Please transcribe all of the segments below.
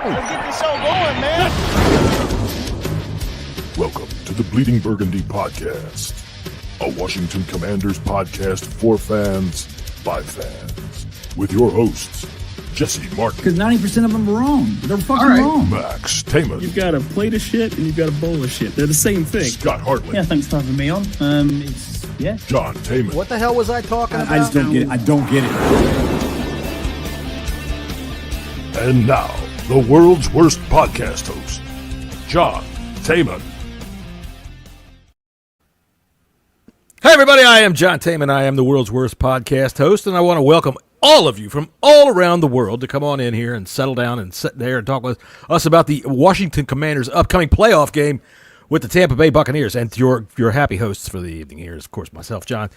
Let's get this show going, man. Welcome to the Bleeding Burgundy podcast, a Washington Commanders podcast for fans by fans, with your hosts, Jessy Martin. Because 90% of them are wrong. They're fucking wrong. Max Taman. You've got a plate of shit and you've got a bowl of shit. They're the same thing. Scott Hartley. Yeah, thanks for having me on. John Taman. What the hell was I talking about? I just don't get it. I don't get it. And now, the world's worst podcast host, John Taman. Hi, everybody. I am John Taman. I am the world's worst podcast host, and I want to welcome all of you from all around the world to come on in here and settle down and sit there and talk with us about the Washington Commanders' upcoming playoff game with the Tampa Bay Buccaneers. And your happy hosts for the evening here is, of course, myself, John,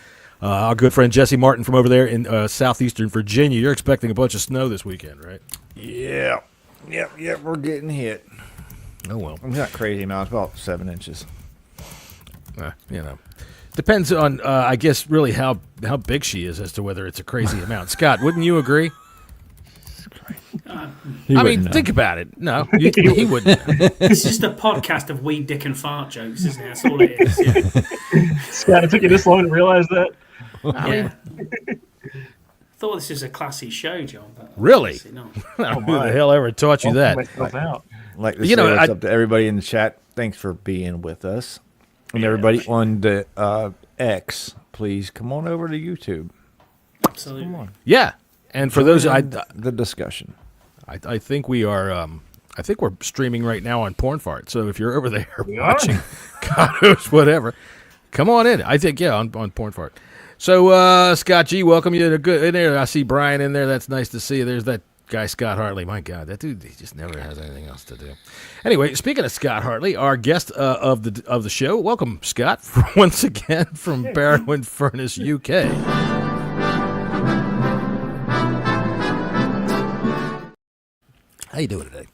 our good friend Jessy Martin from over there in southeastern Virginia. You're expecting a bunch of snow this weekend, right? Yeah. Yep, we're getting hit. Oh, well. It's not crazy amount. It's about 7 inches. Depends on, I guess, really how big she is as to whether it's a crazy amount. Scott, wouldn't you agree? Think about it. No, he wouldn't. It's just a podcast of weed, dick, and fart jokes, isn't it? That's all it is. Yeah. Scott, it took you this long to realize that? I thought this was a classy show, John. But Really? not. Who the hell ever taught you that? Myself out. Like to say what's up to everybody in the chat. Thanks for being with us. And everybody on the X, please come on over to YouTube. Absolutely. Come on. Yeah, and for those, The discussion. I think we are. I think we're streaming right now on Porn Fart. So if you're over there watching, God knows whatever, come on in. I think on Porn Fart. So Scott G, welcome you to good in there. I see Brian in there. That's nice to see you. There's that guy Scott Hartley. My God, that dude, he just never has anything else to do. Anyway, speaking of Scott Hartley, our guest of the show, welcome Scott once again from Barrow Furnace, UK. How you doing today?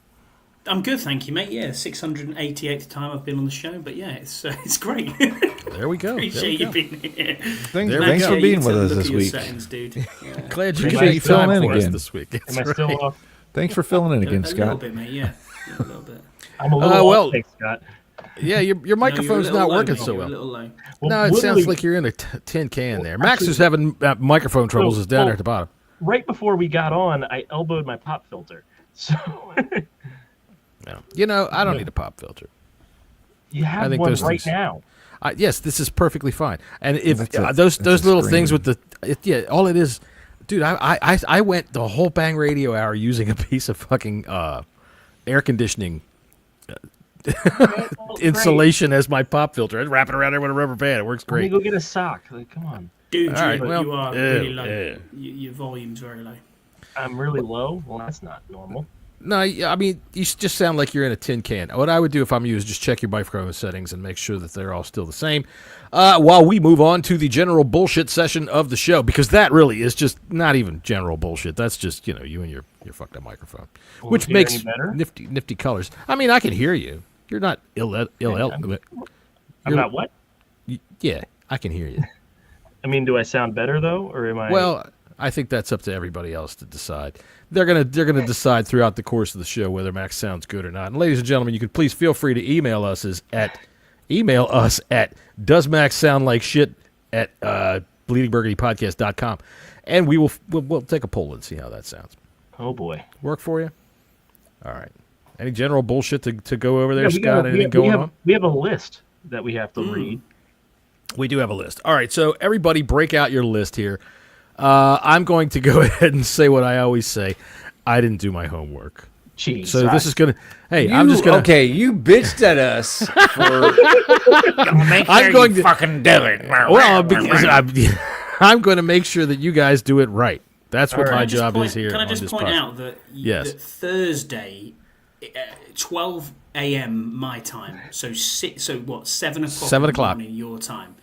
I'm good, thank you, mate. Yeah, 688th time I've been on the show, but yeah, it's great. There we go. Appreciate you being here. Thanks for being with us this week. Settings, dude. Yeah. Glad you Appreciate you could time filling in for us again. this week. Am I still off? Thanks for filling in again, A Scott. little bit, mate. Yeah, a little bit. I'm a little well- off, thanks, Scott. Yeah, your microphone's No, you're a little not low, working mate. so You're well. a little low. Well, No, it sounds literally, like you're in a tin can there. Max is having microphone troubles. Is down there at the bottom. right before we got on, I elbowed my pop filter. So No. I don't need a pop filter. you have I think one those right things- now. Yes, this is perfectly fine. And if That's those a little screen. things with all it is, dude. I went the whole Bang Radio hour using a piece of fucking air conditioning insulation as my pop filter. I wrap it around there with a rubber band. It works Let me great. go get a sock. Like, come on. Dude, All right, you well, are really low. yeah. Your volume's very low. I'm really low. Well, that's not normal. No, I mean you just sound like you're in a tin can. What I would do if I'm you is just check your microphone settings and make sure that they're all still the same. While we move on to the general bullshit session of the show, because that really is just not even general bullshit. That's just you and your fucked up microphone, Will which it hear makes any better? nifty colors. I mean, I can hear you. You're not ill. I'm not what? Yeah, I can hear you. I mean, do I sound better though, or am I? Well, I think that's up to everybody else to decide. They're gonna decide throughout the course of the show whether Max sounds good or not. And ladies and gentlemen, you can please feel free to email us at does Max sound like shit at bleedingburgundypodcast.com, and we'll take a poll and see how that sounds. Oh boy. Work for you? All right. Any general bullshit to go over there, Yeah, Scott? Anything going on? We have a list that we have to read. We do have a list. All right, so everybody break out your list here. I'm going to go ahead and say what I always say. I didn't do my homework. Jeez. So this is going to... Hey, I'm just going to... Okay, you bitched at us for... I'm going to fucking do it. Well, because I'm going to make sure that you guys do it right. That's what my job is here. Can I on just this point podcast. out that, Yes. that Thursday, 12 a.m. my time, so 7 o'clock. 7 in o'clock. the morning your time.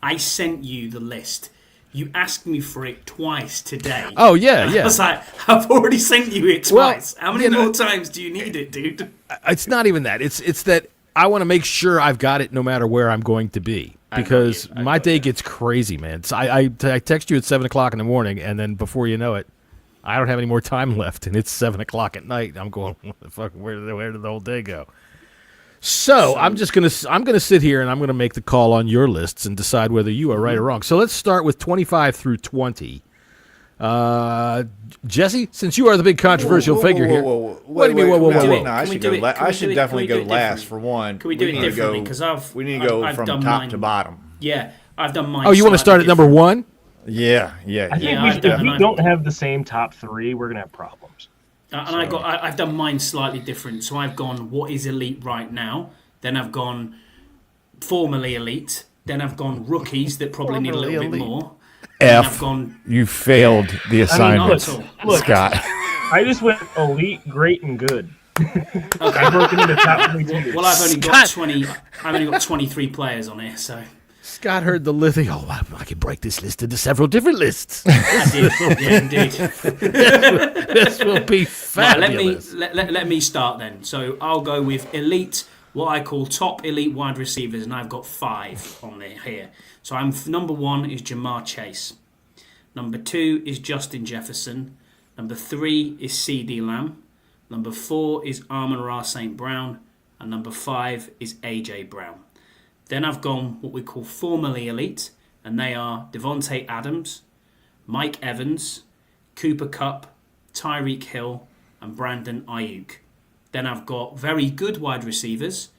I sent you the list. You asked me for it twice today. Oh, yeah, I yeah. was like, I've already sent you it Well, twice. How many more times do you need it, dude? It's not even that. It's that I want to make sure I've got it no matter where I'm going to be. Because my day gets crazy, man. So I text you at 7 o'clock in the morning, and then before you know it, I don't have any more time left, and it's 7:00 at night. I'm going, what the fuck? Where did the whole day go? So I'm gonna sit here and I'm gonna make the call on your lists and decide whether you are right or wrong. So let's start with 25 through 20. Jesse, since you are the big controversial figure here, what do you mean? Whoa. No, I should definitely go last for one. Can we do it differently? Because we need to go from top to bottom. Yeah, I've done mine. Oh, you want to start at number one? Yeah. I think if we don't have the same top three, we're gonna have problems. I've done mine slightly different. So I've gone what is elite right now. Then I've gone formerly elite. Then I've gone rookies that probably need a little bit more. You failed the assignment, Look, Scott. I just went elite, great, and good. I broke it into top 3 tiers. Well, I've only got 20. I've only got 23 players on here, so. Scott heard the list. Oh, I can break this list into several different lists. I did. Yeah, indeed. This will be fabulous. Right, let me start then. So I'll go with elite, what I call top elite wide receivers, and I've got 5 on there here. So number 1 is Jamar Chase. Number 2 is Justin Jefferson. Number 3 is CeeDee Lamb. Number 4 is Amon-Ra St. Brown. And number 5 is A.J. Brown. Then I've gone what we call formerly elite, and they are Devontae Adams, Mike Evans, Cooper Kupp, Tyreek Hill, and Brandon Ayuk. Then I've got very good wide receivers,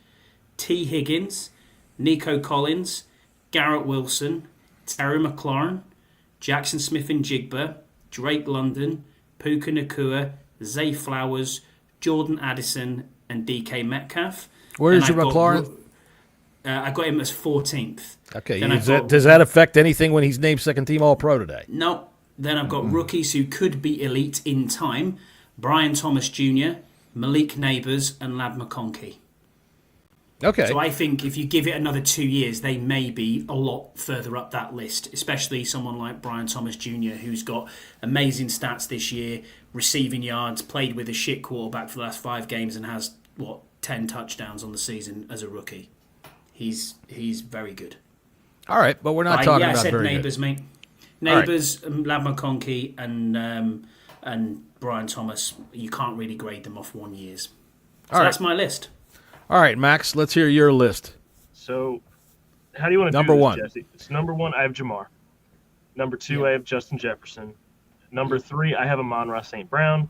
T. Higgins, Nico Collins, Garrett Wilson, Terry McLaurin, Jackson Smith-Njigba, Drake London, Puka Nacua, Zay Flowers, Jordan Addison, and DK Metcalf. Where is your McLaurin? I got him as 14th. Okay, does that affect anything when he's named second team All-Pro today? No. Then I've got rookies who could be elite in time. Brian Thomas Jr., Malik Neighbors, and Ladd McConkey. Okay. So I think if you give it another 2 years, they may be a lot further up that list, especially someone like Brian Thomas Jr., who's got amazing stats this year, receiving yards, played with a shit quarterback for the last 5 games, and has, 10 touchdowns on the season as a rookie. He's very good. All right, but we're not talking about I said very Neighbors, good. mate. Neighbors, right. Ladd McConkey, and Brian Thomas. You can't really grade them off 1 years. So that's my list. All right, Max, let's hear your list. So, how do you want to number do this, one. Jesse? So number 1, I have Jamar. Number 2, I have Justin Jefferson. Number 3, I have Amon-Ra St. Brown.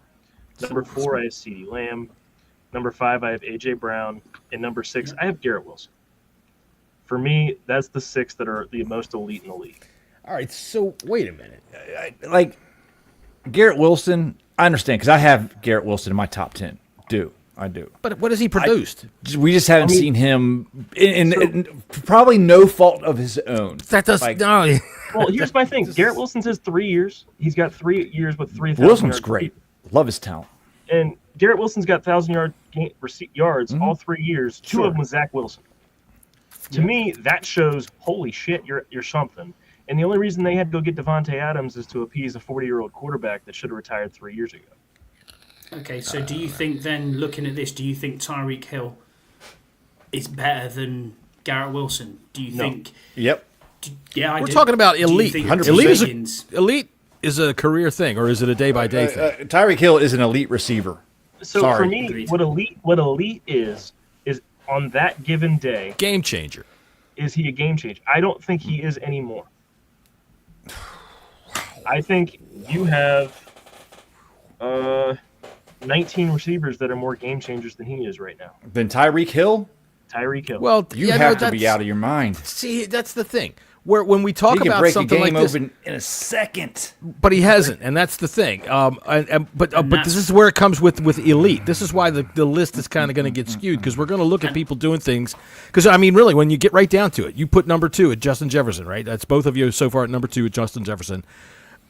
Number 4, I have CeeDee Lamb. Number 5, I have A.J. Brown. And number 6, I have Garrett Wilson. For me, that's the 6 that are the most elite in the league. All right, so wait a minute. Like, Garrett Wilson, I understand, because I have Garrett Wilson in my top 10. I do. But what has he produced? We just haven't seen him, in probably no fault of his own. That does no. Well, here's my thing. Garrett Wilson says 3 years. He's got 3 years with 3,000 Wilson's yards. great. Love his talent. And Garrett Wilson's got 1,000 yards all 3 years. 2 of them with Zach Wilson. To me, that shows, holy shit, you're something. And the only reason they had to go get Devontae Adams is to appease a 40-year-old quarterback that should have retired 3 years ago. Okay, so do you think then, looking at this, do you think Tyreek Hill is better than Garrett Wilson? Do you think? Yep. Yeah, We're talking about elite. Elite is a career thing, or is it a day-by-day thing? Tyreek Hill is an elite receiver. So for me, Agreed. what elite is on that given day. Game changer. Is he a game changer? I don't think he is anymore. I think you have 19 receivers that are more game changers than he is right now. Then Tyreek Hill? Tyreek Hill. Well, you have to be out of your mind. See, that's the thing. When we talk about something like this, he can break a game open in a second. But he hasn't, and that's the thing. But this is where it comes with elite. This is why the list is kind of going to get skewed, because we're going to look at people doing things. Because I mean, really, when you get right down to it, you put number 2 at Justin Jefferson, right? That's both of you so far at number 2 at Justin Jefferson,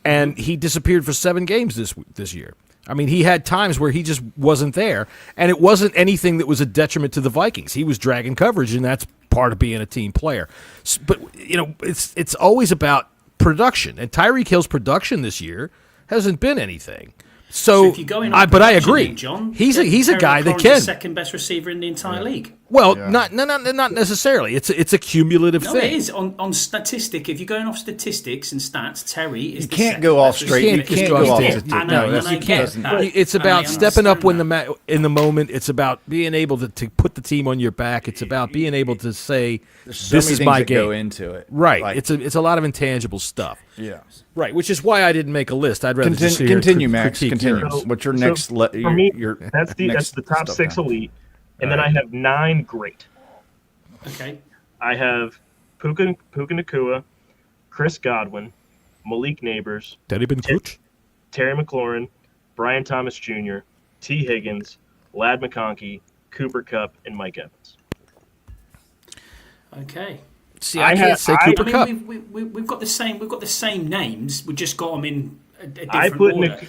and he disappeared for 7 games this year. I mean, he had times where he just wasn't there, and it wasn't anything that was a detriment to the Vikings. He was dragging coverage, and that's part of being a team player. But, it's always about production, and Tyreek Hill's production this year hasn't been anything. So if you're going on but I agree. John, he's a guy that can. The second best receiver in the entire league. Well, Yeah. not necessarily. It's a cumulative No, thing. it is on statistic. If you're going off statistics and stats, Terry is. You can't go off straight. You You can't can't go go off off. statistics. I know, No, and I get that. It's and about I stepping up when understand in the moment. It's about being able to put the team on your back. It's about being able to say, so "This many is things my that go game." into it. Right. Like, It's a lot of intangible stuff. yeah. Right. Which is why I didn't make a list. I'd rather just sit here and Continue, Max. critique Continue. yours. What's your So, next? for me, that's next the top stuff 6 down? elite, and then I have 9 great. Okay. I have Puka Nakua, Chris Godwin, Malik Neighbors, Teddy Benkuch? Terry McLaurin, Brian Thomas Jr., T. Higgins, Lad McConkey, Cooper Kupp, and Mike Evans. Okay. See, I can't say Cooper Kupp. We've got the same. We've got the same names. We just got them in a different order.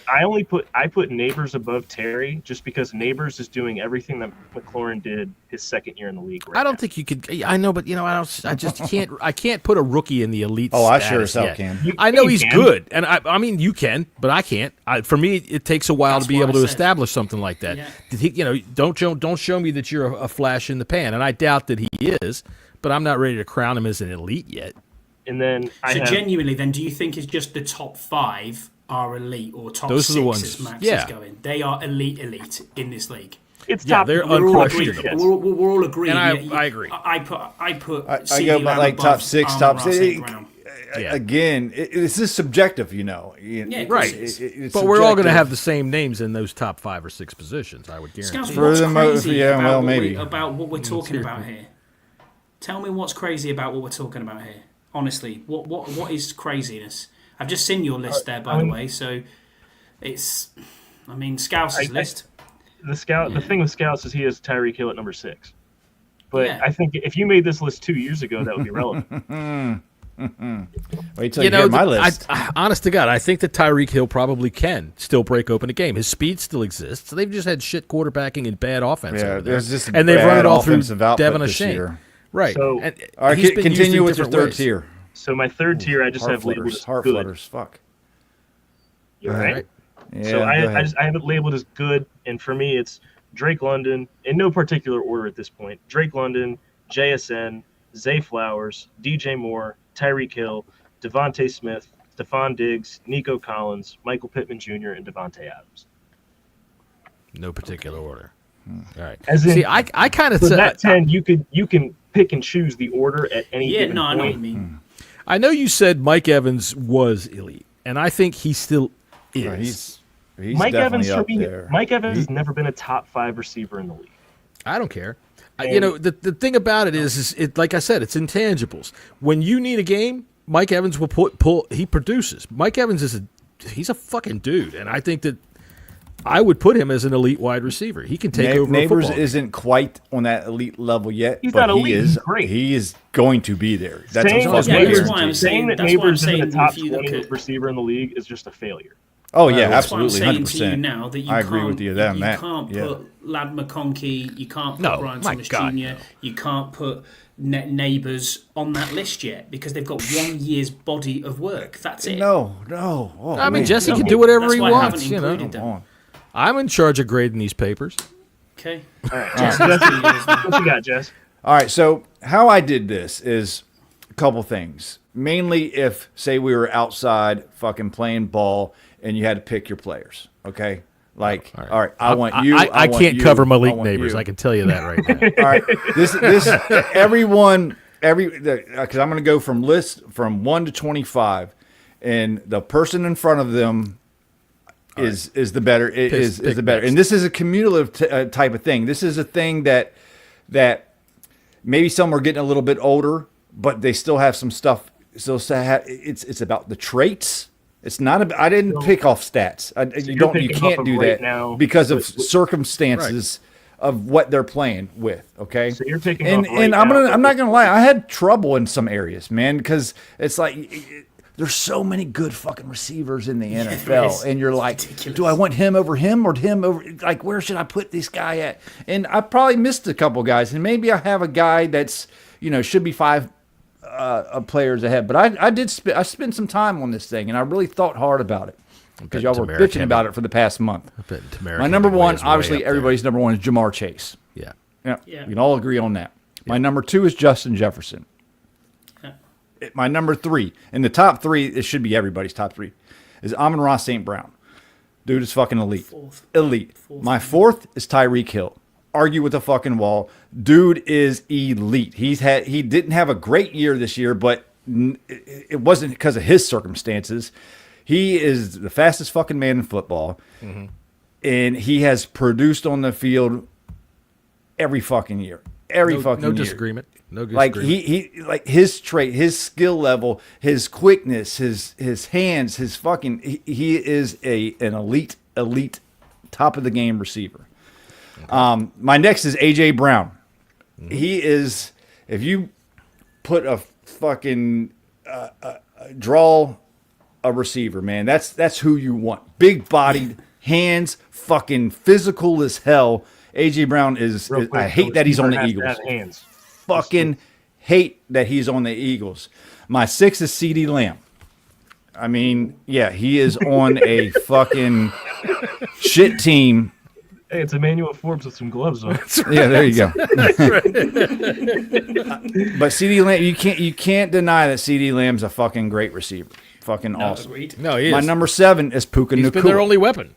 I put Neighbors above Terry just because Neighbors is doing everything that McLaurin did his second year in the league. Right I don't now. think you could. I know, but I just can't. I can't put a rookie in the elite. Oh, I sure status as hell yet. can. I know You he's can. good, and I mean you can, but I can't. For me, it takes a while That's to be what able I to said. establish something like that. Yeah. Don't show me that you're a flash in the pan, and I doubt that he is. But I'm not ready to crown him as an elite yet. And then I So have genuinely, then, do you think it's just the top 5 are elite, or top Those are 6 the ones- as Max yeah. is going? They are elite in this league. it's Yeah, top. they're We're all unquestionable. agreed. Yes. We're all agreed. And I Yeah, agree. I put. I CeeDee go about Lamb like above top 6, Amon top Ra 6. St. Brown. Yeah. Again, this is subjective, you know. Yeah, of course Right. it is. It's But we're all going to subjective. have the same names in those top 5 or 6 positions. I would guarantee. Scouts, For what's the crazy yeah, about well, what maybe. about what we're talking about here? Tell me what's crazy about what we're talking about here. Honestly, what is craziness? I've just seen your list there, by the way. So it's, I mean, Scouts' list. The thing with Scouts is he has Tyreek Hill at number 6. But Yeah. I think if you made this list 2 years ago, that would be relevant. Wait till you hear my list. Honest to God, I think that Tyreek Hill probably can still break open a game. His speed still exists. They've just had shit quarterbacking and bad offense. Yeah, over there. there's just and they've run bad it all through offensive output Devin this O'Shea. year. Right. So- And All right, he's been used continue in with your different third ways. tier. So my third tier, I just Heart have labeled flutters. as Heart good. flutters. Fuck. You're All right. right. Yeah, So go I ahead. have it labeled as good, and for me, it's Drake London in no particular order at this point. Drake London, JSN, Zay Flowers, DJ Moore, Tyreek Hill, Devontae Smith, Stephon Diggs, Nico Collins, Michael Pittman Jr., and Devontae Adams. No particular order. All right. As in- See, I kind of For said that 10, you can pick and choose the order at any Yeah, given no, I know what point. you mean. I know you said Mike Evans was elite, and I think he still is. Yeah, he's Mike Evans definitely for up me, there. Mike Evans has never been a top 5 receiver in the league. I don't care. You know, the thing about it is it like I said, it's intangibles. When you need a game, Mike Evans will pull. He produces. Mike Evans he's a fucking dude, and I think that I would put him as an elite wide receiver. He can take over a Neighbors football. isn't quite on that elite level yet, He's but not elite, he is. he's great. He is going to be there. That's Saying a that fucking Neighbors- guarantee. why I'm saying- saying that that's why I'm Neighbors isn't a saying top if you look 20 at- receiver in the league is just a failure. Oh yeah, That's why I'm absolutely, saying 100%. to you now that you I can't, agree with you on you that. can't Yeah. put Lad McConkey, you can't put No, Brian my Thomas God, Jr., no. you can't put Neighbours on that list yet because they've got 1 year's body of work. That's it. No. Oh, I mean, man. Jesse Come can on. do whatever That's he why I wants. haven't You know, included them. Come on. I'm in charge of grading these papers. Okay. All right, Jess, Jess, that's what it is, man. what you got, Jess? All right, so how I did this is a couple things. Mainly if, say, we were outside fucking playing ball and you had to pick your players, okay? Like, all right, I want you. I want can't you, cover Malik I want Neighbors. you. I can tell you that right now. All right, this everyone, because I'm going to go from 1 to 25, and the person in front of them is the better is pick the better, next. and this is a cumulative type of thing. This is a thing that maybe some are getting a little bit older, but they still have some stuff. It's about the traits. It's not about. I didn't pick off stats. You you're You picking can't off of do right that now because of with- circumstances of what they're playing with. Okay, So you're picking and off right and now. I'm not gonna lie. I had trouble in some areas, man, because it's like. There's so many good fucking receivers in the there NFL, is. and you're like, ridiculous. do I want him over him or him over? Like, where should I put this guy at? And I probably missed a couple guys, and maybe I have a guy that's should be 5 players ahead. But I spent some time on this thing, and I really thought hard about it because y'all were Tamara bitching about it for the past month. bet Tamara My number Hemingway one, is way obviously, up there. everybody's number one is Jamar Chase. Yeah. Yeah, Yeah. we can all agree on that. My number 2 is Justin Jefferson. Yeah. My number 3, in the top 3, it should be everybody's top 3, is Amon-Ra St. Brown. Dude is fucking elite. Elite. My 4th is Tyreek Hill. Argue with the fucking wall. Dude is elite. He didn't have a great year this year, but it wasn't because of his circumstances. He is the fastest fucking man in football. Mm-hmm. And he has produced on the field every fucking year. No disagreement. No disagreement. Like he like his trait, his skill level, his quickness, his hands, his fucking he is an elite top of the game receiver. Okay. My next is AJ Brown. Mm-hmm. He is, if you put a fucking draw a receiver, man, that's who you want. Big bodied, hands, fucking physical as hell. AJ Brown is I hate that he's on the Eagles. Fucking hate that he's on the Eagles. My 6 is CD Lamb. I mean, yeah, he is on a fucking shit team. Hey, it's Emmanuel Forbes with some gloves on. Yeah, there you go. But CD Lamb, you can't deny that CD Lamb's a fucking great receiver. Fucking awesome. Agreed. No, he is. My number 7 is Puka Nacua. He's been their only weapon.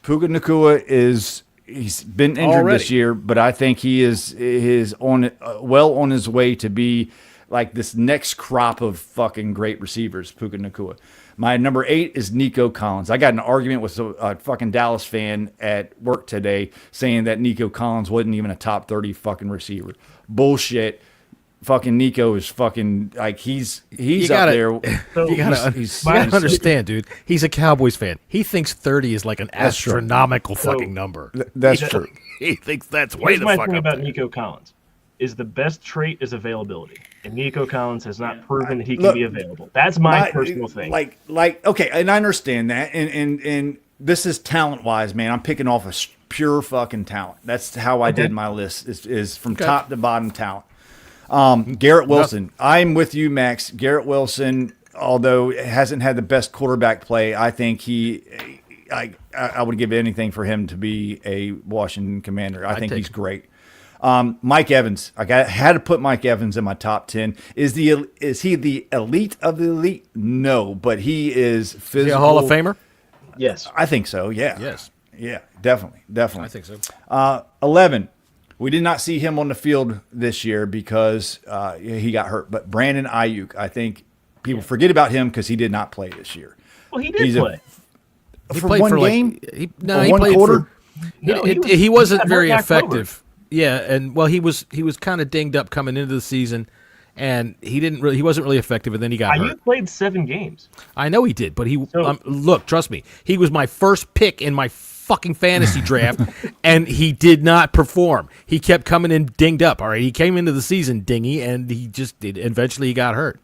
Puka Nacua he's been injured this year, but I think he is on on his way to be like this next crop of fucking great receivers. Puka Nacua. My number 8 is Nico Collins. I got in an argument with a fucking Dallas fan at work today saying that Nico Collins wasn't even a top 30 fucking receiver. Bullshit. Fucking Nico is fucking like he's up there. You gotta understand, dude. He's a Cowboys fan. He thinks 30 is like an astronomical fucking number. That's true. He thinks that's way the fuck up. Here's my thing about Nico Collins: is the best trait is availability, and Nico Collins has not proven that he can be available. That's my personal thing. Like okay, and I understand that, and this is talent wise, man. I'm picking off a pure fucking talent. That's how I did my list. Is from top to bottom talent. Garrett Wilson. I'm with you, Max. Garrett Wilson, although hasn't had the best quarterback play, I think I would give anything for him to be a Washington Commander. I think he's great. Mike Evans. Had to put Mike Evans in my top 10. Is he the elite of the elite? No, but he is physical. Is he a Hall of Famer? Yes. I think so, yeah. Yes. Yeah, definitely. I think so. 11. We did not see him on the field this year because he got hurt. But Brandon Ayuk, I think people forget about him because he did not play this year. Well, he did play. He For played one for game? he one played quarter? He wasn't very back effective. Yeah, and well, he was kind of dinged up coming into the season, and he wasn't really effective. And then he got hurt. Ayuk played 7 games. I know he did, but look, trust me, he was my first pick in my fucking fantasy draft, and he did not perform. He kept coming in dinged up. All right, he came into the season dingy, and he just did. Eventually, he got hurt.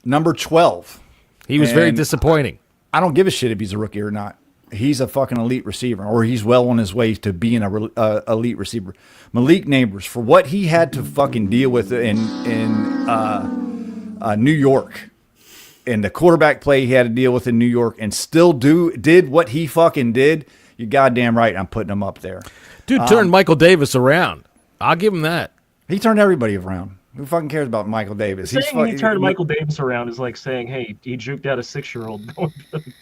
Number 12. He was very disappointing. I don't give a shit if he's a rookie or not. He's a fucking elite receiver, or he's well on his way to being a elite receiver. Malik Neighbors, for what he had to fucking deal with in New York, and the quarterback play he had to deal with in New York, and still did what he fucking did. You're goddamn right. I'm putting him up there. Dude turned Michael Davis around. I'll give him that. He turned everybody around. Who fucking cares about Michael Davis? Saying he turned Michael Davis around is like saying, hey, he juked out a 6-year-old going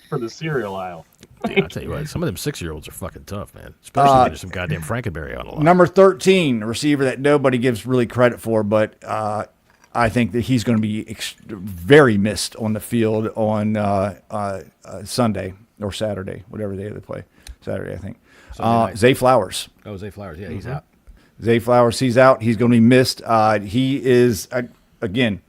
for the cereal aisle. Dude, I'll tell you what, some of them 6-year-olds are fucking tough, man. Especially when there's some goddamn Frankenberry on the line. Number 13, a receiver that nobody gives really credit for, but I think that he's going to be very missed on the field on Sunday or Saturday, whatever day they play. Saturday, I think. Zay Flowers. Oh, Zay Flowers. Yeah, he's out. Zay Flowers, he's out. He's going to be missed. He is, again,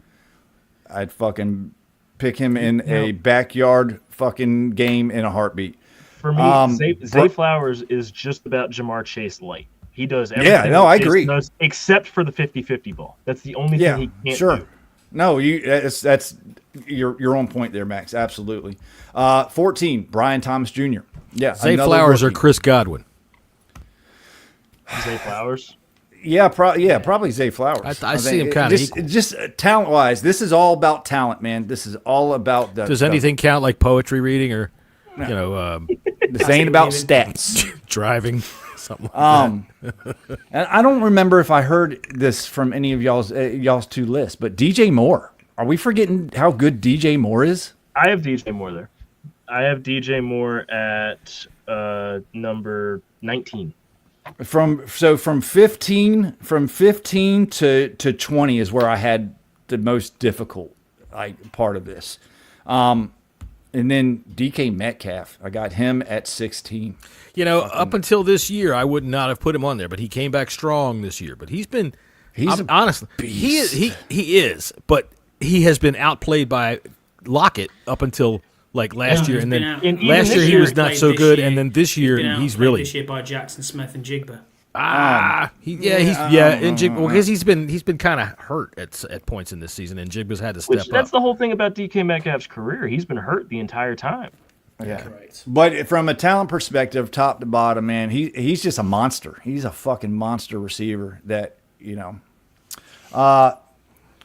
I'd fucking pick him in a backyard fucking game in a heartbeat. For me, Zay Flowers is just about Jamar Chase light. He does everything. Yeah, no, I agree. Does, except for the 50-50 ball. That's the only thing he can't do. No, that's you're on point there, Max. Absolutely. 14, Brian Thomas Jr. Yeah, Zay Flowers or Chris Godwin. Zay Flowers. Yeah, probably Zay Flowers. I see him kind of equal. Just talent wise, this is all about talent, man. This is all about the. Does anything count like poetry reading or, this ain't about stats. Driving. Something like And I don't remember if I heard this from any of y'all's two lists, but DJ Moore. Are we forgetting how good DJ Moore is? I have DJ Moore there. I have DJ Moore at number 19. From 15 to 20 is where I had the most difficult part of this. And then DK Metcalf, I got him at 16. You know, up until this year, I would not have put him on there, but he came back strong this year. But he's honestly, he is, but he has been outplayed by Lockett up until like last year, and then last year he was not so good, and then this year he's really this year by Jackson Smith and Jigba. And Jigba, because he's been kind of hurt at points in this season, and Jigba's had to step up. That's the whole thing about DK Metcalf's career. He's been hurt the entire time. Yeah, Correct. But from a talent perspective, top to bottom, man, he's just a monster. He's a fucking monster receiver. That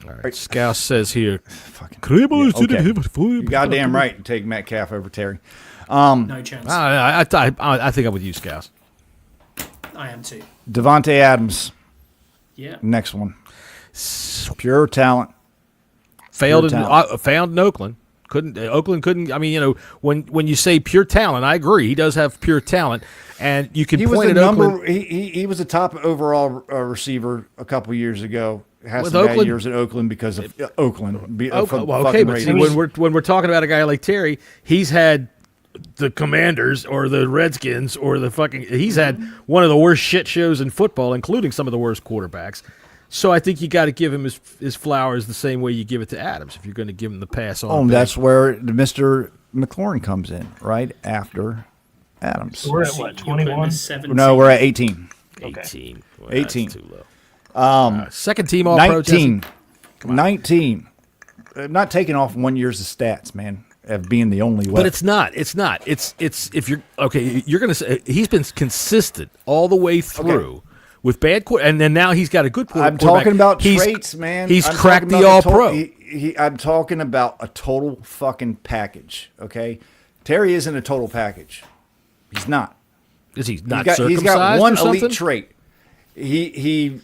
All right, Scouse says here, You're goddamn right to take Metcalf over Terry. No chance. I think I'm with you, Scouse. I am too. Devontae Adams, Yeah. next one. Pure talent. Found in Oakland. Oakland couldn't. I mean, when you say pure talent, I agree. He does have pure talent, and you can point at Oakland. He was a top overall receiver a couple years ago. Has With some bad Oakland- years at Oakland because of Oakland. Okay, but see, when we're talking about a guy like Terry, he's had the Commanders or the Redskins or he's had one of the worst shit shows in football, including some of the worst quarterbacks. So I think you got to give him his flowers the same way you give it to Adams if you're going to give him the pass on. That's where Mr. McLaurin comes in, right after Adams. So we're at what, 21? No, we're at 18. 18. Well, 18. That's too low. Second team all 19. 19. I'm not taking off 1 year's of stats, man, of being the only way. But it's not. It's if you're okay, you're going to say he's been consistent all the way through. With bad and then now he's got a good quarterback. I'm talking about traits, man. He's cracked the All-Pro. I'm talking about a total fucking package, okay? Terry isn't a total package. He's not. Is he not He's circumcised got one or something? elite trait. He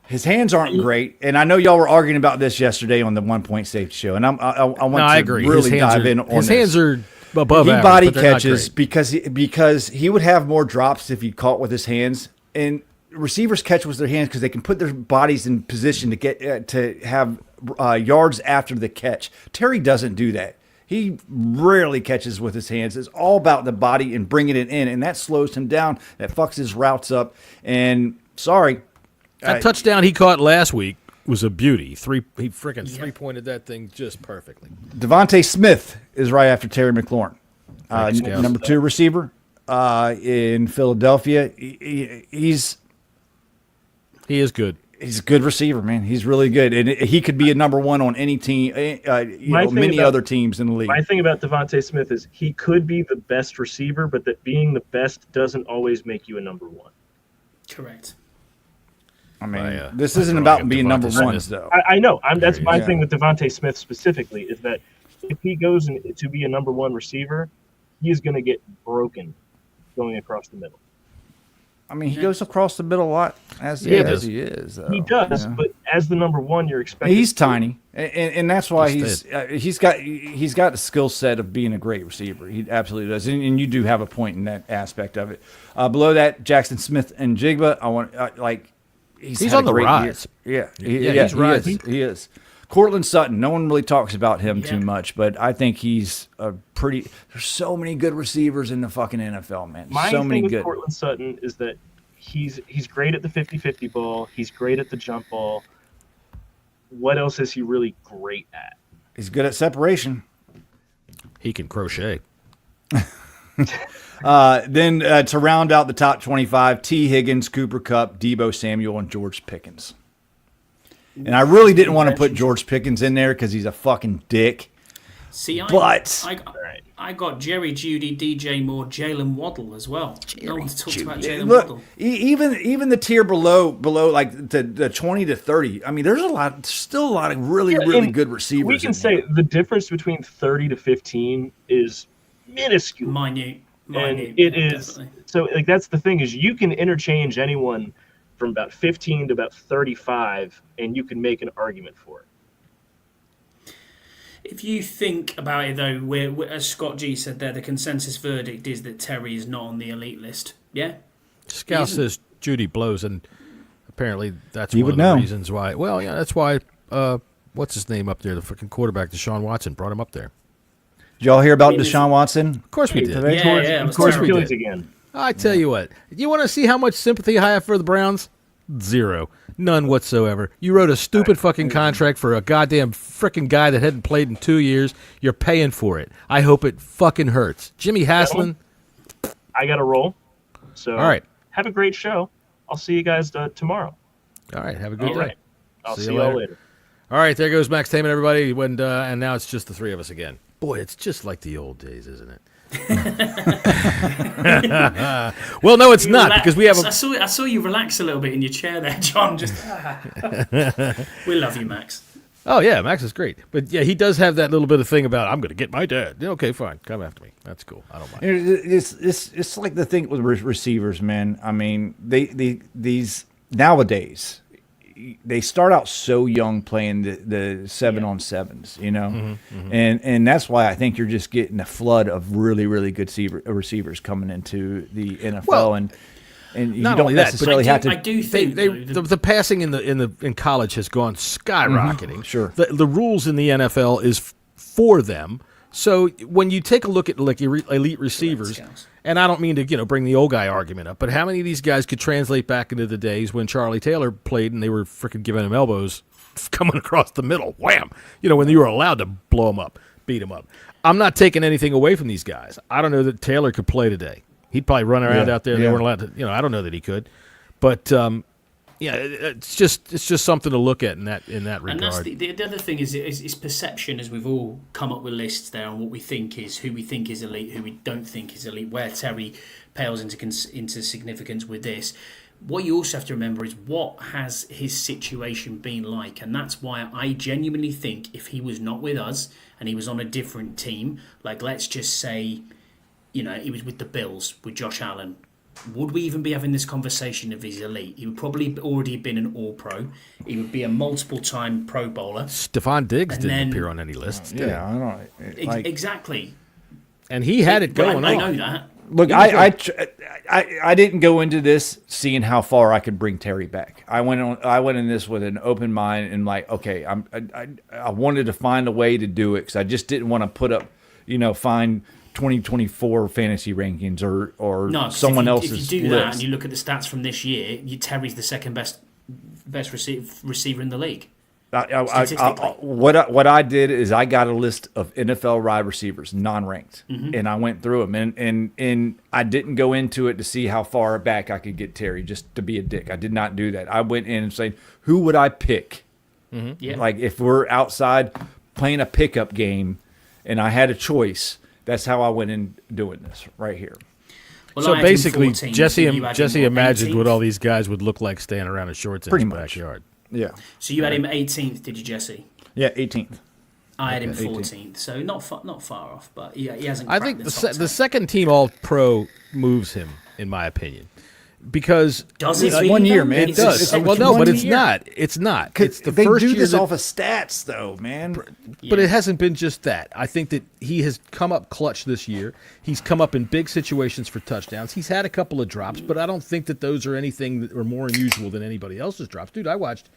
his hands aren't great, and I know y'all were arguing about this yesterday on the 1 Point Safety Show, and I want to agree. really dive in on his this. hands are above he average, body but they're not catches great. because he would have more drops if he caught with his hands, and receivers catch with their hands because they can put their bodies in position to get to have yards after the catch. Terry doesn't do that. He rarely catches with his hands. It's all about the body and bringing it in, and that slows him down. That fucks his routes up. And that touchdown he caught last week was a beauty. He three-pointed that thing just perfectly. Devontae Smith is right after Terry McLaurin. Thanks, Scouse. Number 2 receiver in Philadelphia. He is good. He's a good receiver, man. He's really good. And he could be a number 1 on any team, many other teams in the league. My thing about Devontae Smith is he could be the best receiver, but that being the best doesn't always make you a number 1. Correct. I mean, this isn't about being number 1s, though. I know. That's my thing with Devontae Smith specifically is that if he goes to be a number 1 receiver, he is going to get broken going across the middle. I mean, he goes across the middle a lot as he is. Though, he does, but as the number 1, you're expecting. He's tiny, and that's why he's got the skill set of being a great receiver. He absolutely does, and you do have a point in that aspect of it. Below that, Jackson Smith and Jigba. He's on the rise. He's rising. He is. Cortland Sutton. No one really talks about him too much, but I think he's a pretty. There's so many good receivers in the fucking NFL, man. My so many thing with good. Cortland Sutton is that he's great at the 50-50 ball. He's great at the jump ball. What else is he really great at? He's good at separation. He can crochet. Then to round out the top 25, T. Higgins, Cooper Kupp, Deebo Samuel, and George Pickens. And I really didn't want to put George Pickens in there because he's a fucking dick. See, I got Jerry Jeudy, DJ Moore, Jalen Waddle as well. No one's talked about Jalen Waddle. Even the tier below like the 20 to 30. I mean, there's still a lot of really good receivers. We can say the difference between 30 to 15 is minuscule. Minute. And it is definitely. so like that's the thing is you can interchange anyone from about 15 to about 35, and you can make an argument for it. If you think about it, though, as Scott G said there, the consensus verdict is that Terry is not on the elite list. Yeah? Scout says Judy blows, and apparently that's You one of would the know. reasons why. Well, yeah, that's why, what's his name up there, the freaking quarterback, Deshaun Watson, brought him up there. Did y'all hear about I mean, Deshaun Watson? Of course we did. Yeah, Of course, we Achilles did. again. I tell you what, you want to see how much sympathy I have for the Browns? Zero. None whatsoever. You wrote a stupid fucking contract for a goddamn freaking guy that hadn't played in 2 years. You're paying for it. I hope it fucking hurts. Jimmy Haslin. I got to roll. So All right. have a great show. I'll see you guys tomorrow. All right. Have a good All day. right. I'll See see you y'all later. later. All right. There goes Max Taman, everybody. And now it's just the three of us again. Boy, it's just like the old days, isn't it? Well, no, it's not because we have a. I saw you relax a little bit in your chair there, John. Just we love you, Max. Oh yeah, Max is great, but yeah, he does have that little bit of thing about I'm going to get my dad. Yeah, okay, fine, come after me. That's cool. I don't mind. It's like the thing with receivers, man. I mean, these nowadays they start out so young playing the 7-on-7s, you know, and that's why I think you're just getting a flood of really good receivers coming into the NFL, Well, and you not don't only that, but necessarily have I to. do think The passing in college has gone skyrocketing. Sure. The rules in the NFL is for them. So when you take a look at like elite receivers, Scouts. and I don't mean to bring the old guy argument up, but how many of these guys could translate back into the days when Charlie Taylor played and they were freaking giving him elbows coming across the middle, wham! When you were allowed to blow them up, beat them up. I'm not taking anything away from these guys. I don't know that Taylor could play today. He'd probably run around out there. They weren't allowed to. I don't know that he could, but it's just something to look at in that regard. And that's the other thing is perception, as we've all come up with lists there on what we think is who we think is elite, who we don't think is elite. Where Terry pales into significance with this. What you also have to remember is what has his situation been like, and that's why I genuinely think if he was not with us and he was on a different team, like let's just say, he was with the Bills with Josh Allen. Would we even be having this conversation if he's elite? He would probably already have been an All-Pro. He would be a multiple-time Pro Bowler. Stephon Diggs And didn't then- appear on any lists. did he? Yeah, I don't know. Like, Exactly. And he had it going I on. know that. Look, I didn't go into this seeing how far I could bring Terry back. I went in this with an open mind and like, okay, I wanted to find a way to do it because I just didn't want to put up, find 2024 fantasy rankings or No, 'cause someone if else's you do that list. and you look at the stats from this year, Terry's the second best receiver in the league. Statistically. What I did is I got a list of NFL wide receivers, non-ranked, and I went through them, and I didn't go into it to see how far back I could get Terry just to be a dick. I did not do that. I went in and said, who would I pick? Yeah. Like if we're outside playing a pickup game, and I had a choice, that's how I went in doing this right here. Well, So I had him basically, 14th, Jesse and you had him, imagined 18th? what all these guys would look like standing around in shorts in Pretty his much. backyard. Yeah. So you had him 18th, did you, Jesse? Yeah, 18th. I had him 18th. 14th, so not far off, but he hasn't. I cracked think the top the 10. second team All-Pro moves him, in my opinion, because Does it? It's really, 1 year, though? man. it does. It's Well, no, one but it's year. not. It's not. It's the They first do year this that- off of stats, though, man. But it hasn't been just that. I think that he has come up clutch this year. He's come up in big situations for touchdowns. He's had a couple of drops, but I don't think that those are anything that are more unusual than anybody else's drops. Dude, I watched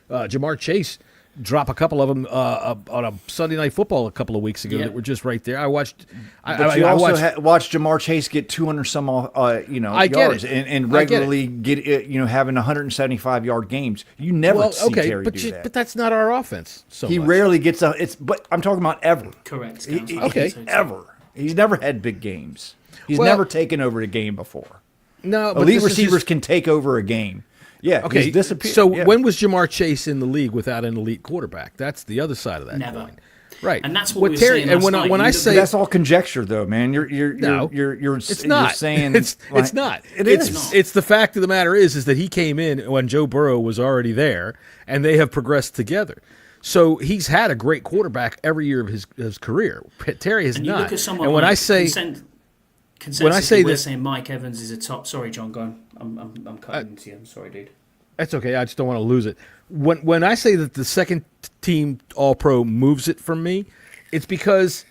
Jamar Chase drop a couple of them on a Sunday Night Football a couple of weeks ago Yeah. that were just right there. I watched. But you I also watched. watched Jamar Chase get 200 some I get yards it. and I get it. regularly get having 175 yard games. You never see Terry do that. but that's not our offense. So He much. rarely gets a. But I'm talking about ever. Correct. He- Scouts. he- Okay. So too. Ever. He's never had big games. He's Well- never taken over a game before. No, but Elite this is receivers just- can take over a game. Yeah. Okay, he's disappeared. so Yeah. when was Jamar Chase in the league without an elite quarterback? That's the other side of that Never. coin. Right. And that's what we were Terry, saying and last when night. when You I look- say that's all conjecture, though, man. You're it's not. You're saying it's like- not. It it's is. It's the fact of the matter is that he came in when Joe Burrow was already there, and they have progressed together. So he's had a great quarterback every year of his career. Terry has And you not. look at someone and when like I say consensus, we're saying Mike Evans is a top. Sorry, John, go on. I'm cutting into you. I'm sorry, dude. That's okay. I just don't want to lose it. When I say that the second team All-Pro moves it from me, it's because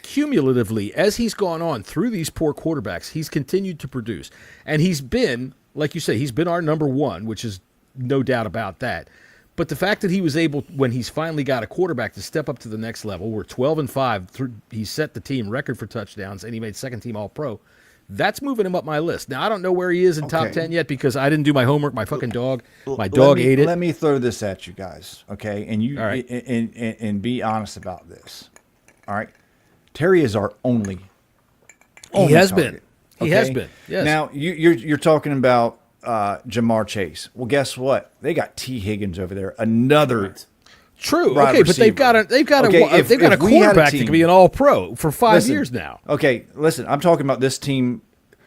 cumulatively, as he's gone on through these poor quarterbacks, he's continued to produce. And he's been, like you say, he's been our number one, which is no doubt about that. But the fact that he was able, when he's finally got a quarterback, to step up to the next level, we're 12-5. He set the team record for touchdowns, and he made second team All-Pro. That's moving him up my list. Now, I don't know where he is in top 10 yet because I didn't do my homework. My fucking dog, ate it. Let me throw this at you guys, okay? And you and be honest about this. All right? Terry is our only He has target, been. He has been. Yes. Now you're talking about Jamar Chase. Well, guess what? They got T. Higgins over there. Another true. wide Okay, but they've got a quarterback that can be an All-Pro for 5 years now. Okay, listen. I'm talking about this team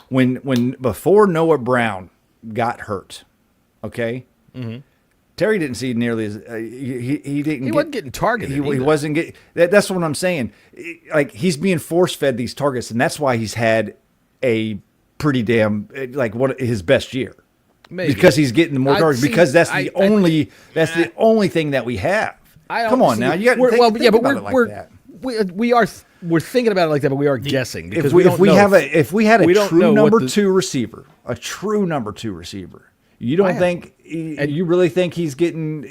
when before Noah Brown got hurt. Okay. Mm-hmm. Terry didn't see nearly as he didn't. He wasn't getting targeted. He wasn't getting. That's what I'm saying. Like, he's being force fed these targets, and that's why he's had a pretty damn his best year. Maybe. Because he's getting more targets. Because that's the only thing that we have. Come on now, you got to think about it like that. We're thinking about it like that, but we are guessing because if we had a true number two receiver, you don't think you really think he's getting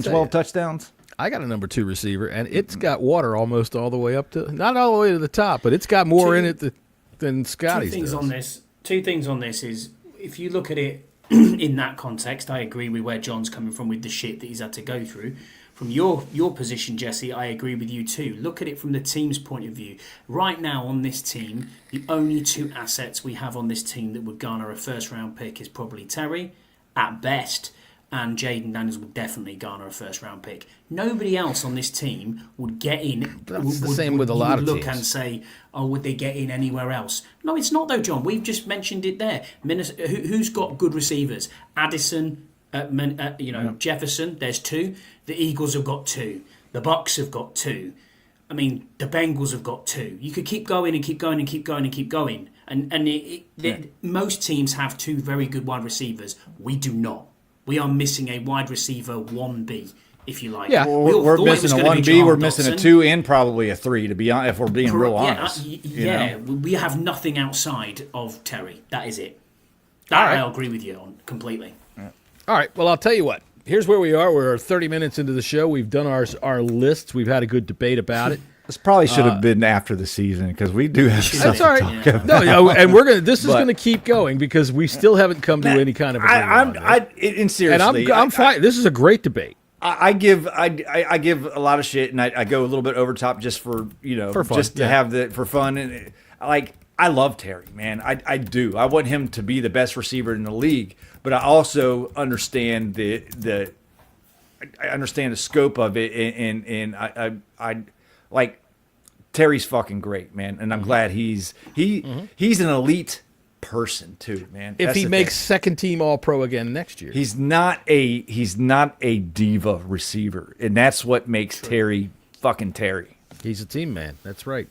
12 touchdowns? I got a number two receiver, and it's got water almost all the way up to, not all the way to the top, but it's got more in it than Scotty's. Two things on this is, if you look at it in that context, I agree with where John's coming from with the shit that he's had to go through. From your position, Jesse, I agree with you too. Look at it from the team's point of view. Right now on this team, the only two assets we have on this team that would garner a first-round pick is probably Terry, at best, and Jaden Daniels would definitely garner a first-round pick. Nobody else on this team would get in. That's the same with a lot of teams. Look and say, oh, would they get in anywhere else? No, it's not though, John. We've just mentioned it there. Who's got good receivers? Addison, Jefferson, there's two. The Eagles have got two. The Bucks have got two. I mean, the Bengals have got two. You could keep going and keep going and keep going and keep going. And most teams have two very good wide receivers. We do not. We are missing a wide receiver 1B, if you like. Yeah, we're missing a 1B. We're missing a 2 and probably a 3, to be honest, if we're being real honest. We have nothing outside of Terry. That is it. I'll agree with you on completely. All right, well, I'll tell you what. Here's where we are. We're 30 minutes into the show. We've done our lists. We've had a good debate about it. This probably should have been after the season because we do have stuff that's all right. to talk about. No, and we're gonna. This is going to keep going because we still haven't come to any kind of agreement. Seriously, and I'm fine. This is a great debate. I give a lot of shit, and I go a little bit over top just for fun, just to have for fun. And I love Terry, man. I do. I want him to be the best receiver in the league, but I also understand the scope of it, and I like Terry's fucking great, man, and I'm glad he's an elite person too, man. If he makes second team All-Pro again next year, he's not a diva receiver, and that's what makes Terry fucking Terry. He's a team man. That's right.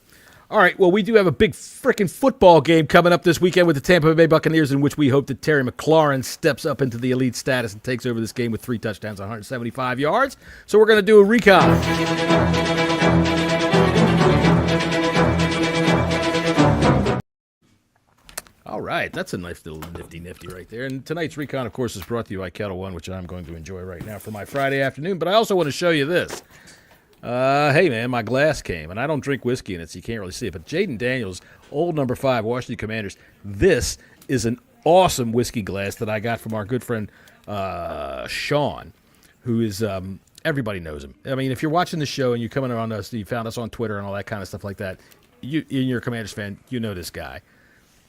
All right, well, we do have a big freaking football game coming up this weekend with the Tampa Bay Buccaneers, in which we hope that Terry McLaurin steps up into the elite status and takes over this game with 3 touchdowns, 175 yards. So we're going to do a recon. All right, that's a nice little nifty right there. And tonight's recon, of course, is brought to you by Kettle One, which I'm going to enjoy right now for my Friday afternoon. But I also want to show you this. Hey, man, my glass came, and I don't drink whiskey in it, so you can't really see it. But Jaden Daniels, old number 5, Washington Commanders, this is an awesome whiskey glass that I got from our good friend Sean, who is, everybody knows him. I mean, if you're watching the show and you're coming around us, you found us on Twitter and all that kind of stuff like that, you're a Commanders fan, you know this guy.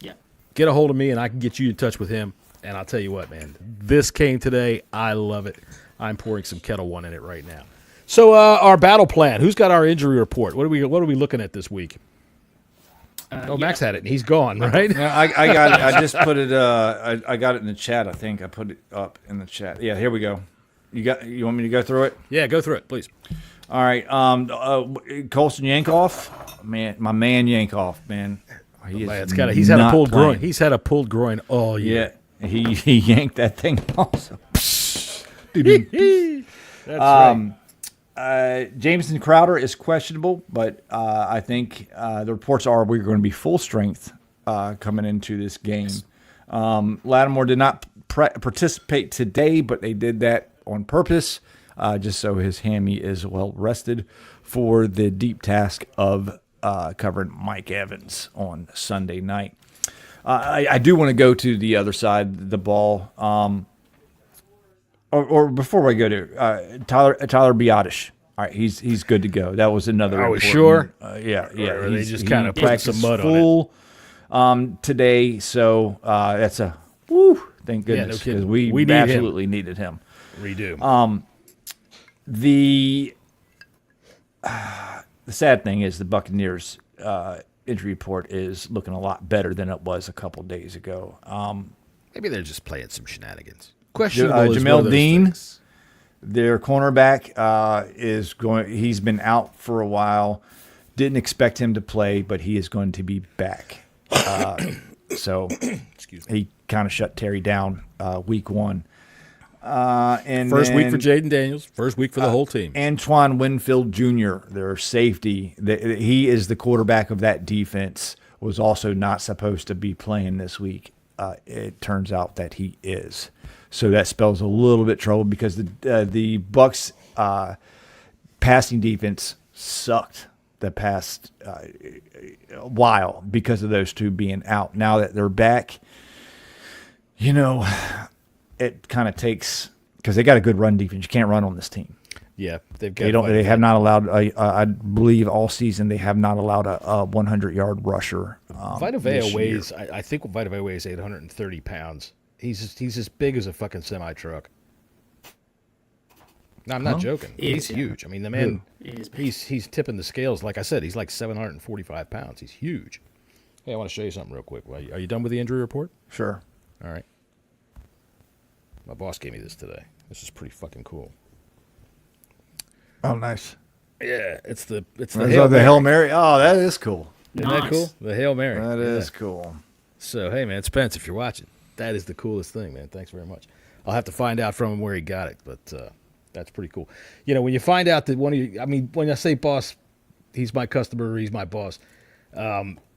Yeah. Get a hold of me, and I can get you in touch with him. And I'll tell you what, man, this came today. I love it. I'm pouring some Kettle One in it right now. So our battle plan. Who's got our injury report? What are we looking at this week? Max had it, and he's gone, right? Yeah, I got it. I just put it. I got it in the chat. I think I put it up in the chat. Yeah, here we go. You want me to go through it? Yeah, go through it, please. All right. Colson Yankoff, man, my man Yankoff, man. He's had a pulled groin. He's had a pulled groin all year. Yeah, he yanked that thing also. That's right. Jameson Crowder is questionable, but I think the reports are we're going to be full strength coming into this game. Lattimore did not participate today, but they did that on purpose, just so his hammy is well rested for the deep task of covering Mike Evans on Sunday night. I do want to go to the other side of the ball. Or before we go to Tyler Biadasz. All right, he's good to go. That was another. Are we sure? Yeah. Or they just kind of put some mud full on it today. So that's a woo. Thank goodness, because we absolutely needed him. We do. The sad thing is the Buccaneers injury report is looking a lot better than it was a couple days ago. Maybe they're just playing some shenanigans. Questionable is Jamel one of those Dean, things. their cornerback, is going. He's been out for a while. Didn't expect him to play, but he is going to be back. So he kind of shut Terry down week one. And First week for Jaden Daniels. First week for the whole team. Antoine Winfield Jr., their safety, he is the quarterback of that defense, was also not supposed to be playing this week. It turns out that he is. So that spells a little bit trouble because the Bucs passing defense sucked the past while because of those two being out. Now that they're back, it kind of takes, because they got a good run defense. You can't run on this team. Yeah, they have not allowed. I believe all season they have not allowed a 100-yard rusher. Vita Vea weighs. I think Vita Vea weighs 830 pounds. He's as big as a fucking semi truck. No, I'm not joking. He's huge. I mean, the man. He's tipping the scales. Like I said, he's like 745 pounds. He's huge. Hey, I want to show you something real quick. Are you done with the injury report? Sure. All right. My boss gave me this today. This is pretty fucking cool. Oh, nice. Yeah, it's the Hail Mary. Oh, that is cool. Isn't that cool? The Hail Mary. That is cool. So, hey, man, Spence, if you're watching, that is the coolest thing, man. Thanks very much. I'll have to find out from him where he got it, but that's pretty cool. When you find out that when I say boss, he's my customer, he's my boss.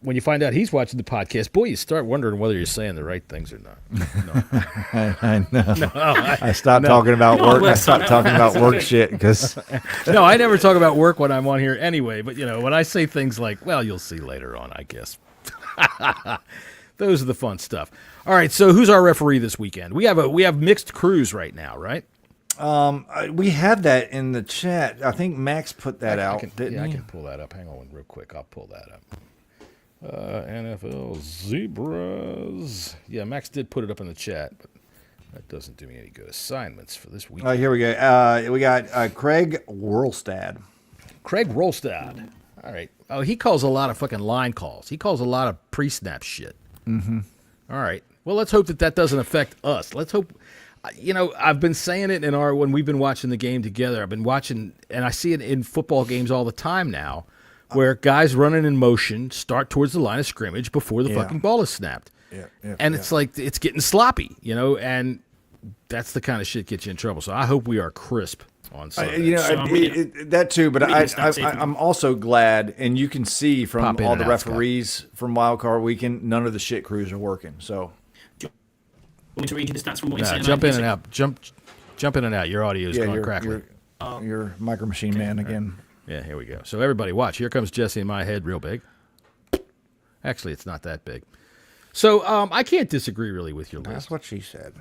When you find out he's watching the podcast, boy, you start wondering whether you're saying the right things or not. No. I know. No, I stopped talking about work. I stopped talking about work shit because. No, I never talk about work when I'm on here anyway. But when I say things like, "Well, you'll see later on," I guess. Those are the fun stuff. All right, so who's our referee this weekend? We have mixed crews right now, right? We have that in the chat. I think Max put that out. Didn't he? I can pull that up. Hang on real quick. I'll pull that up. NFL Zebras. Yeah, Max did put it up in the chat, but that doesn't do me any good. Assignments for this week. Here we go. We got Craig Worlstad. Craig Rolstad. All right. Oh, he calls a lot of fucking line calls. He calls a lot of pre-snap shit. Mm-hmm. All right. Well, let's hope that doesn't affect us. Let's hope. I've been saying it when we've been watching the game together. I've been watching, and I see it in football games all the time now, where guys running in motion start towards the line of scrimmage before the fucking ball is snapped. And it's like it's getting sloppy, and that's the kind of shit gets you in trouble. So I hope we are crisp on Sunday. That too, but I'm also glad, and you can see from all the referees from Wild Card Weekend, none of the shit crews are working. So, want me to read you the stats from what you're saying? Jump in and out. Jump in and out. Your audio is going crackling. You're Micro Machine Man again. Yeah, here we go. So everybody watch. Here comes Jesse in my head real big. Actually, it's not that big. So I can't disagree really with your list. That's what she said.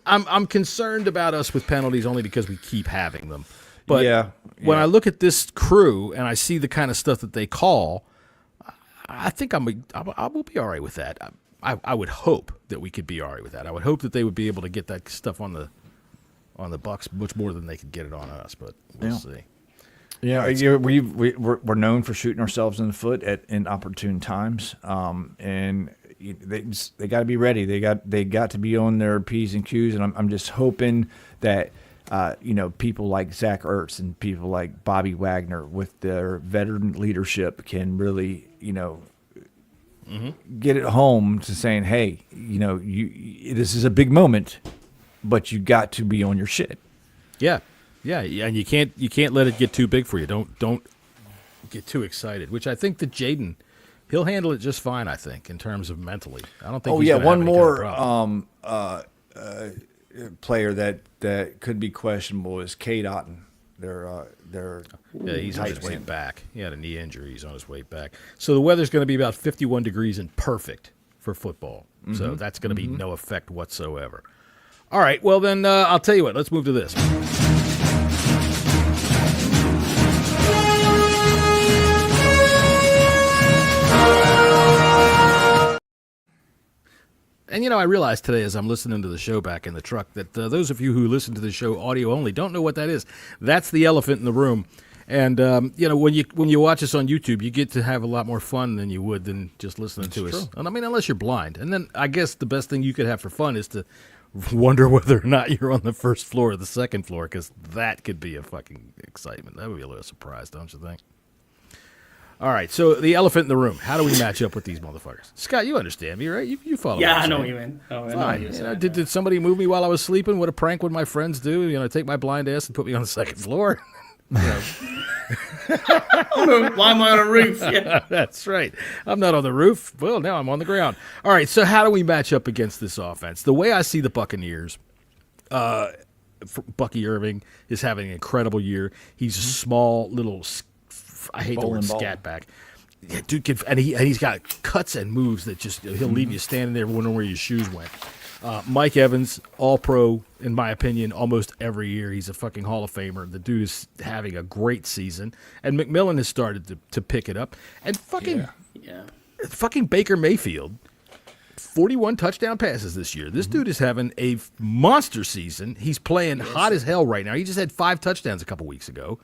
I'm concerned about us with penalties only because we keep having them. But when I look at this crew and I see the kind of stuff that they call, I think I will be all right with that. I would hope that we could be all right with that. I would hope that they would be able to get that stuff on the Bucs much more than they could get it on us, but we'll see. Yeah, we're known for shooting ourselves in the foot at inopportune times, and they got to be ready. They got to be on their P's and Q's, and I'm just hoping that people like Zach Ertz and people like Bobby Wagner with their veteran leadership can really, get it home to saying, hey, this is a big moment, but you got to be on your shit. Yeah, and you can't let it get too big for you. Don't get too excited. Which I think that Jaden, he'll handle it just fine. I think in terms of mentally. I don't think. One more player that could be questionable is Cade Otton. He's on his way back. He had a knee injury. He's on his way back. So the weather's going to be about 51 degrees and perfect for football. So that's going to be no effect whatsoever. All right, well then I'll tell you what. Let's move to this. And, I realized today as I'm listening to the show back in the truck that those of you who listen to the show audio only don't know what that is. That's the elephant in the room. And, when you watch us on YouTube, you get to have a lot more fun than you would than just listening to us. And unless you're blind. And then I guess the best thing you could have for fun is to wonder whether or not you're on the first floor or the second floor, because that could be a fucking excitement. That would be a little surprise, don't you think? All right, so the elephant in the room. How do we match up with these motherfuckers? Scott, you understand me, right? You follow me. Yeah, I know what you mean. Did somebody move me while I was sleeping? What a prank would my friends do? Take my blind ass and put me on the second floor? Why am I on a roof? Yeah. That's right. I'm not on the roof. Well, now I'm on the ground. All right, so how do we match up against this offense? The way I see the Buccaneers, Bucky Irving is having an incredible year. He's a small little, I hate the word scat back. Yeah, dude, he's got cuts and moves that just he'll leave you standing there wondering where your shoes went. Mike Evans, all-pro, in my opinion, almost every year. He's a fucking Hall of Famer. The dude is having a great season. And McMillan has started to pick it up. And fucking Baker Mayfield, 41 touchdown passes this year. This dude is having a monster season. He's playing hot as hell right now. He just had 5 touchdowns a couple weeks ago.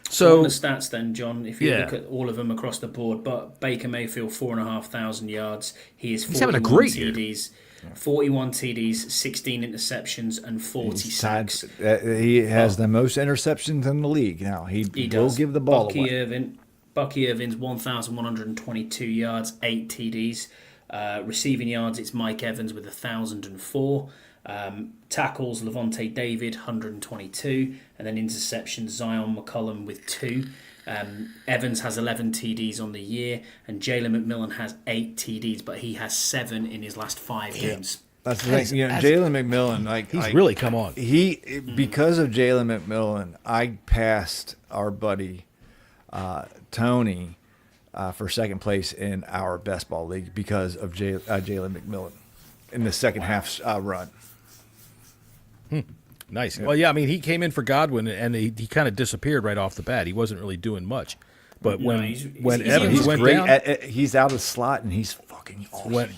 So on the stats then, John, if you look at all of them across the board, but Baker Mayfield, 4,500 yards. He's having a great TDs. 41 TDs, 16 interceptions, and 40 sacks. He has the most interceptions in the league now. He will give the ball away. Bucky Irvin's 1,122 yards, 8 TDs. Receiving yards, it's Mike Evans with 1,004. Tackles, Levante David, 122. And then interceptions, Zion McCollum with 2. Evans has 11 TDs on the year, and Jalen McMillan has 8 TDs, but he has 7 in his last 5 games. That's the thing. Jalen McMillan, he's really come on. Because of Jalen McMillan, I passed our buddy Tony for second place in our best ball league because of Jalen McMillan in the second half run. Nice. Yeah. Well, yeah, I mean, he came in for Godwin, and he kind of disappeared right off the bat. He wasn't really doing much. But when Evans went down... he's out of slot, and he's fucking awesome.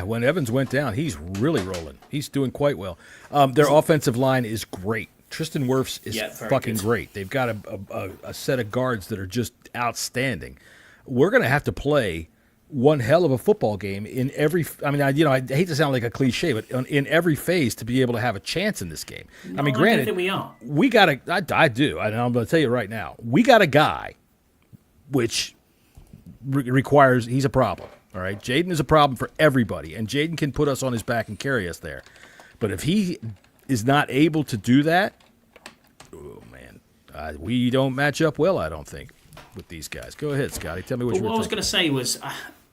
When Evans went down, he's really rolling. He's doing quite well. Their offensive line is great. Tristan Wirfs is fucking great. They've got a set of guards that are just outstanding. We're going to have to play one hell of a football game in every. I mean, I hate to sound like a cliche, but in every phase to be able to have a chance in this game. No, I mean, granted, I don't think we are. We got a. I do, and I'm going to tell you right now, we got a guy, which requires. He's a problem. All right, Jaden is a problem for everybody, and Jaden can put us on his back and carry us there. But if he is not able to do that, oh man, we don't match up well. I don't think with these guys. Go ahead, Scotty. Tell me what you were thinking. What I was going to say was.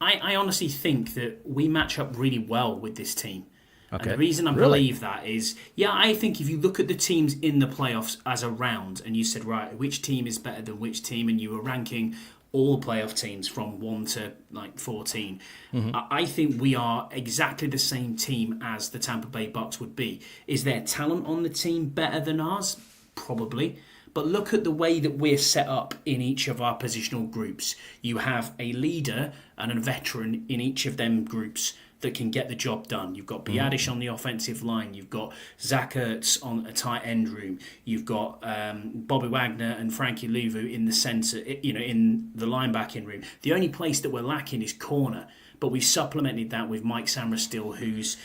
I honestly think that we match up really well with this team. Okay. And the reason I believe that is, I think if you look at the teams in the playoffs as a round and you said, right, which team is better than which team, and you were ranking all playoff teams from 1 to 14, I think we are exactly the same team as the Tampa Bay Bucks would be. Is their talent on the team better than ours? Probably. But look at the way that we're set up in each of our positional groups. You have a leader and a veteran in each of them groups that can get the job done. You've got Biadish on the offensive line. You've got Zach Ertz on a tight end room. You've got Bobby Wagner and Frankie Louvu in the center, in the linebacking room. The only place that we're lacking is corner. But we've supplemented that with Mike Sammerstill, who's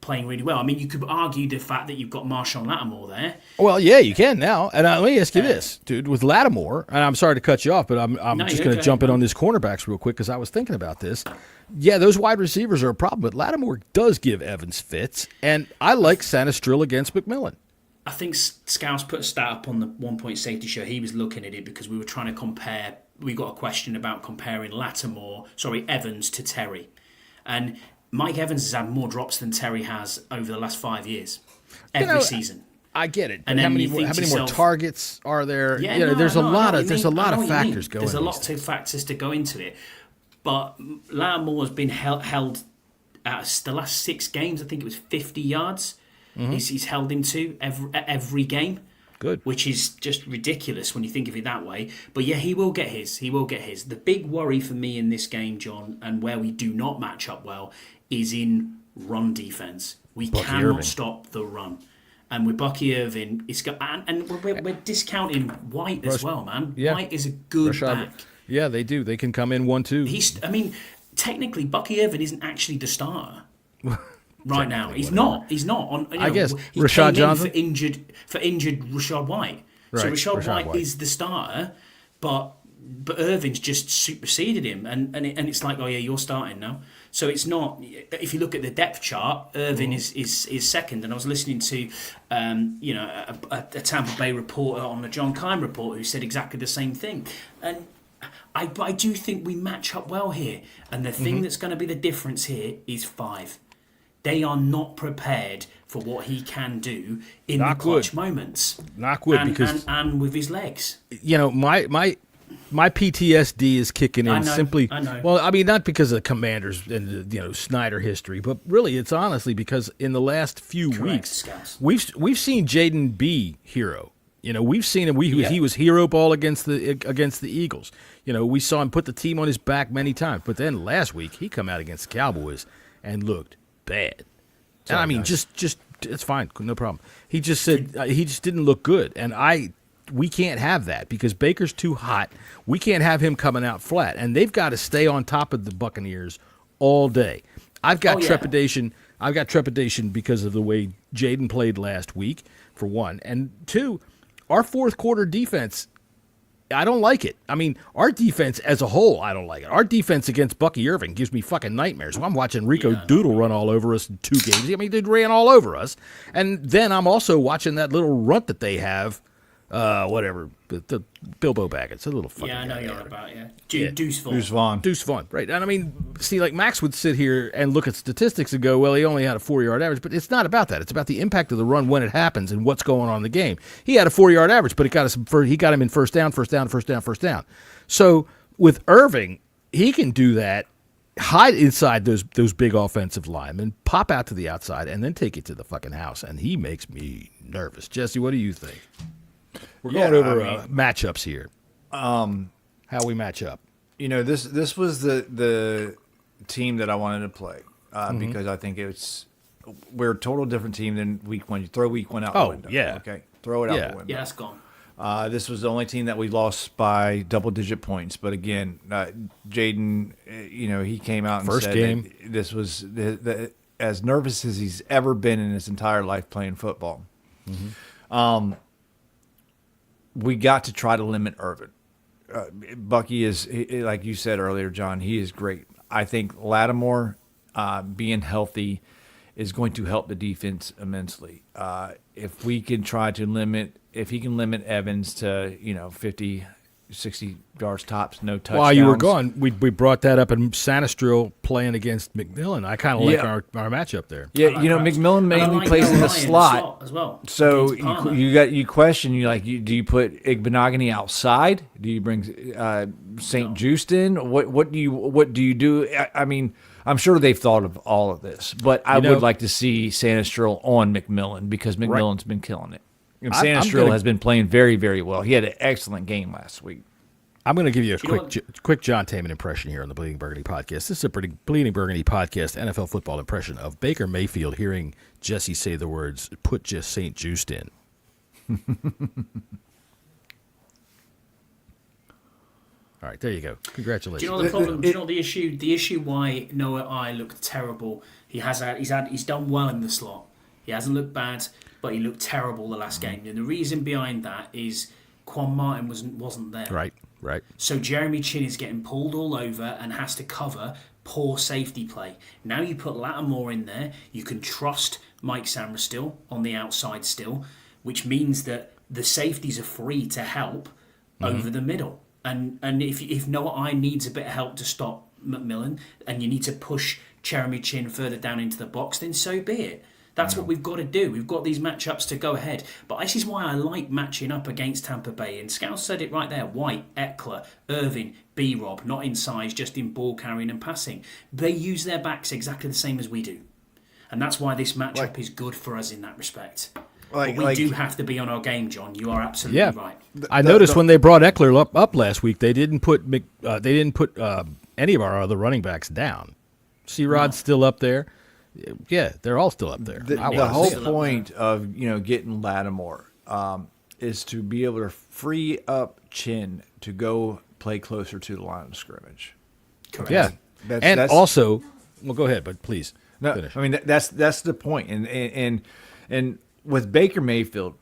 playing really well. I mean, you could argue the fact that you've got Marshawn Lattimore there. Well, yeah, you can now. And let me ask you this, dude. With Lattimore, and I'm sorry to cut you off, but I'm just going to jump in on these cornerbacks real quick because I was thinking about this. Yeah, those wide receivers are a problem, but Lattimore does give Evans fits, and I like Sanistrill against McMillan. I think Scouse put a stat up on the 1 Point Safety Show. He was looking at it because we were trying to compare. We got a question about comparing Evans to Terry. And Mike Evans has had more drops than Terry has over the last 5 years, every season. I get it. And how then many, you think how many to more yourself, targets are there? Yeah, there's a lot of There's factors going. There's a lot of factors to go into it, but Lattimore has been held at the last 6 games. I think it was 50 yards. Mm-hmm. He's held him to every game. Good. Which is just ridiculous when you think of it that way. But yeah, he will get his. The big worry for me in this game, John, and where we do not match up well, is in run defense. We cannot stop the run. And with Bucky Irvin, we're discounting White as well, man. Yeah. White is a good back. Yeah, they do. They can come in 1-2. Technically, Bucky Irvin isn't actually the starter. Right now, he's not. I guess he Rashad came Johnson for injured Rashad White. Right, so Rashad White is the starter, but Irvin's just superseded him, and it's like, oh yeah, you're starting now. So it's not. If you look at the depth chart, Irvin is second. And I was listening to, a Tampa Bay reporter on the John Kime report who said exactly the same thing, and. I do think we match up well here, and the thing that's going to be the difference here is 5. They are not prepared for what he can do in the clutch moments. Not good because and with his legs. My PTSD is kicking in simply. I know. Well, I mean, not because of the Commanders and Snyder history, but really, it's honestly because in the last few weeks, we've seen Jaden be hero. We've seen him. He was hero ball against the Eagles. We saw him put the team on his back many times. But then last week he come out against the Cowboys and looked bad. And I mean, just it's fine, no problem. He just said he just didn't look good, and we can't have that because Baker's too hot. We can't have him coming out flat, and they've got to stay on top of the Buccaneers all day. I've got trepidation. I've got trepidation because of the way Jaden played last week, for one, and two, our fourth quarter defense. I don't like it. I mean, our defense as a whole, I don't like it. Our defense against Bucky Irving gives me fucking nightmares. I'm watching Rico Doodle run all over us in 2 games. I mean, they ran all over us. And then I'm also watching that little runt that they have, the Bilbo Baggins, a little fucking I know guy you're there. about, Deuce Vaughn, right. And I mean, see, like Max would sit here and look at statistics and go, well, he only had a 4-yard average, but it's not about that. It's about the impact of the run when it happens and what's going on in the game. He had a 4-yard average, but he got him in first down. So with Irving, he can do that, hide inside those big offensive linemen, pop out to the outside, and then take it to the fucking house. And he makes me nervous. Jesse, what do you think? We're going over matchups here. How we match up. This was the team that I wanted to play because I think we're a total different team than week 1. You throw week 1 out the window. Yeah. Okay. Throw it out the window. Yeah, it's gone. This was the only team that we lost by double-digit points. But again, Jaden, he came out and First said game. that this was as nervous as he's ever been in his entire life playing football. Mm-hmm. We got to try to limit Irvin. Bucky is, like you said earlier, John, he is great. I think Lattimore being healthy is going to help the defense immensely. If he can limit Evans to 50, 60 yards tops, no touchdowns. While you were gone, we brought that up in Sanistrill playing against McMillan. I kind of like our matchup there. Yeah, McMillan mainly plays in the slot as well. So you question do you put Igbenogany outside? Do you bring St. Just in? What do you do? I mean, I'm sure they've thought of all of this, but I would like to see Sanistrill on McMillan because McMillan's been killing it. And Sanistrill has been playing very, very well. He had an excellent game last week. I'm going to give you a quick John Taman impression here on the Bleeding Burgundy podcast. This is a pretty Bleeding Burgundy podcast NFL football impression of Baker Mayfield hearing Jesse say the words, "Put just St. Just in." All right, there you go. Congratulations. Do you know the problem? Do you know the issue? The issue why Noah I looked terrible He's done well in the slot. He hasn't looked bad, but he looked terrible the last game. And the reason behind that is Quan Martin wasn't there. Right. So Jeremy Chin is getting pulled all over and has to cover poor safety play. Now you put Lattimore in there, you can trust Mike Samra still on the outside still, which means that the safeties are free to help over the middle. And if Noah I needs a bit of help to stop McMillan, and you need to push Jeremy Chin further down into the box, then so be it. That's what we've got to do. We've got these matchups to go ahead. But this is why I like matching up against Tampa Bay. And Scouse said it right there. White, Eckler, Irvin, B-Rob, not in size, just in ball carrying and passing. They use their backs exactly the same as we do. And that's why this matchup is good for us in that respect. But we do have to be on our game, John. You are absolutely right. I noticed when they brought Eckler up last week, they didn't put any of our other running backs down. C-Rod's still up there. Yeah, they're all still up there. The whole point of getting Lattimore is to be able to free up Chin to go play closer to the line of scrimmage. Correct. Yeah, that's also, well, go ahead, but please finish. I mean that's the point. And with Baker Mayfield,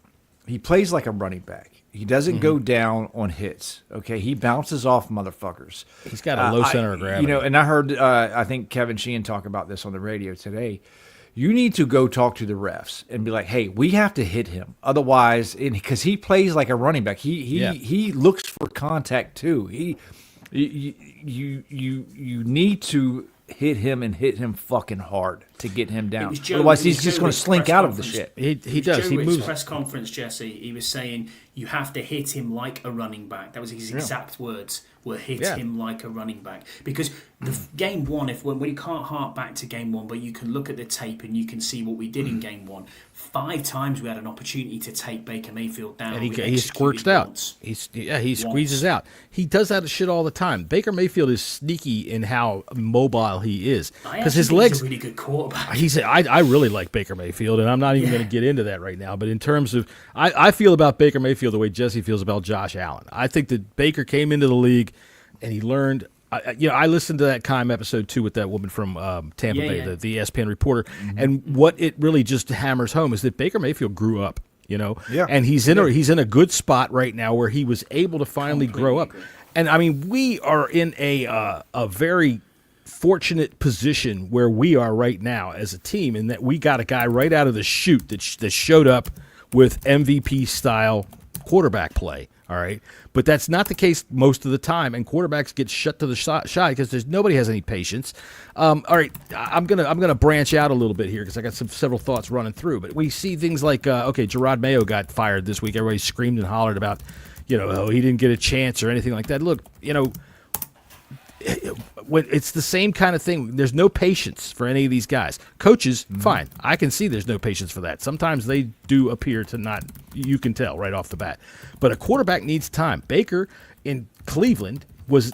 he plays like a running back. He doesn't go down on hits. Okay, he bounces off motherfuckers. He's got a low center of gravity. And I heard I think Kevin Sheehan talk about this on the radio today. You need to go talk to the refs and be like, "Hey, we have to hit him, otherwise," because he plays like a running back. He looks for contact too. You need to hit him and hit him fucking hard to get him down. Otherwise, he's just going to slink out of the shit. He does. He moves. Press conference, Jesse. He was saying you have to hit him like a running back. That was his exact words. Were hit him like a running back, because the game one. When you can't hark back to game one, but you can look at the tape and you can see what we did in game one. 5 times we had an opportunity to take Baker Mayfield down. And he squirts out. He squeezes out. He does that shit all the time. Baker Mayfield is sneaky in how mobile he is, because his legs. He's a really good quarterback. I really like Baker Mayfield, and I'm not even going to get into that right now. But in terms of, I feel about Baker Mayfield the way Jesse feels about Josh Allen. I think that Baker came into the league and he learned. I listened to that Kime episode too with that woman from Tampa Bay, the ESPN reporter, and what it really just hammers home is that Baker Mayfield grew up, and he's in a good spot right now where he was able to finally grow up. And I mean, we are in a very fortunate position where we are right now as a team, in that we got a guy right out of the chute that showed up with MVP style quarterback play. All right, but that's not the case most of the time, and quarterbacks get shut to the shot because nobody has any patience. All right, I'm gonna branch out a little bit here because I got several thoughts running through. But we see things like Gerard Mayo got fired this week. Everybody screamed and hollered about he didn't get a chance or anything like that. Look, when it's the same kind of thing. There's no patience for any of these guys. Coaches, fine. I can see there's no patience for that. Sometimes they do appear to not. You can tell right off the bat. But a quarterback needs time. Baker in Cleveland was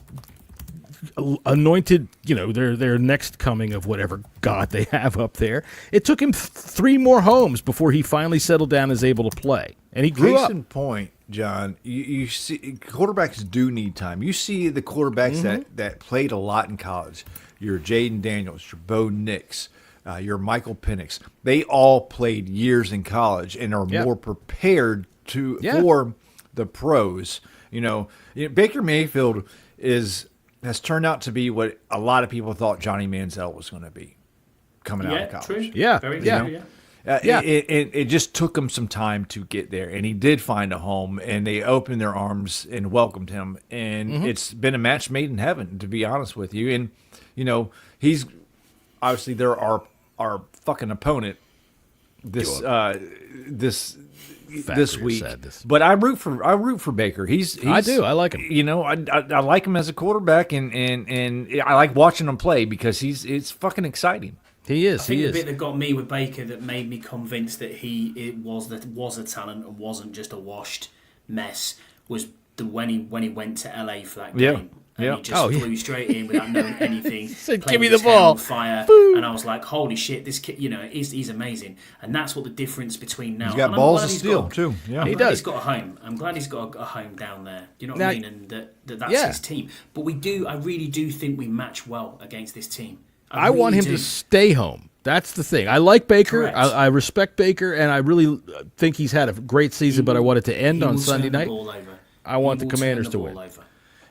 anointed, their next coming of whatever God they have up there. It took him 3 more homes before he finally settled down and is able to play. And he grew up. Case in point, John, you see quarterbacks do need time. You see the quarterbacks that played a lot in college. Your Jaden Daniels, your Bo Nix, your Michael Penix. They all played years in college and are more prepared for the pros. Baker Mayfield has turned out to be what a lot of people thought Johnny Manziel was going to be coming out of college. True. Yeah, very true. It just took him some time to get there, and he did find a home, and they opened their arms and welcomed him, and it's been a match made in heaven, to be honest with you. And he's obviously they're our fucking opponent this week, but I root for Baker. I do. I like him. I like him as a quarterback, and I like watching him play because it's fucking exciting. He is. I think the bit that got me with Baker that made me convinced that he was a talent and wasn't just a washed mess was when he went to LA for that game. And he just flew straight in without knowing anything. Said, "Give me the ball." On fire. Boom. And I was like, "Holy shit, this kid! He's amazing." And that's what the difference between now. He's got balls of steel too. Yeah, he does. He's got a home. I'm glad he's got a home down there. You know what I mean? And that's his team. But I really do think we match well against this team. I want him to stay home. That's the thing. I like Baker. Correct. I respect Baker, and I really think he's had a great season. But I want it to end He on will Sunday turn the night. ball over. I want He the will Commanders turn to the win. ball over.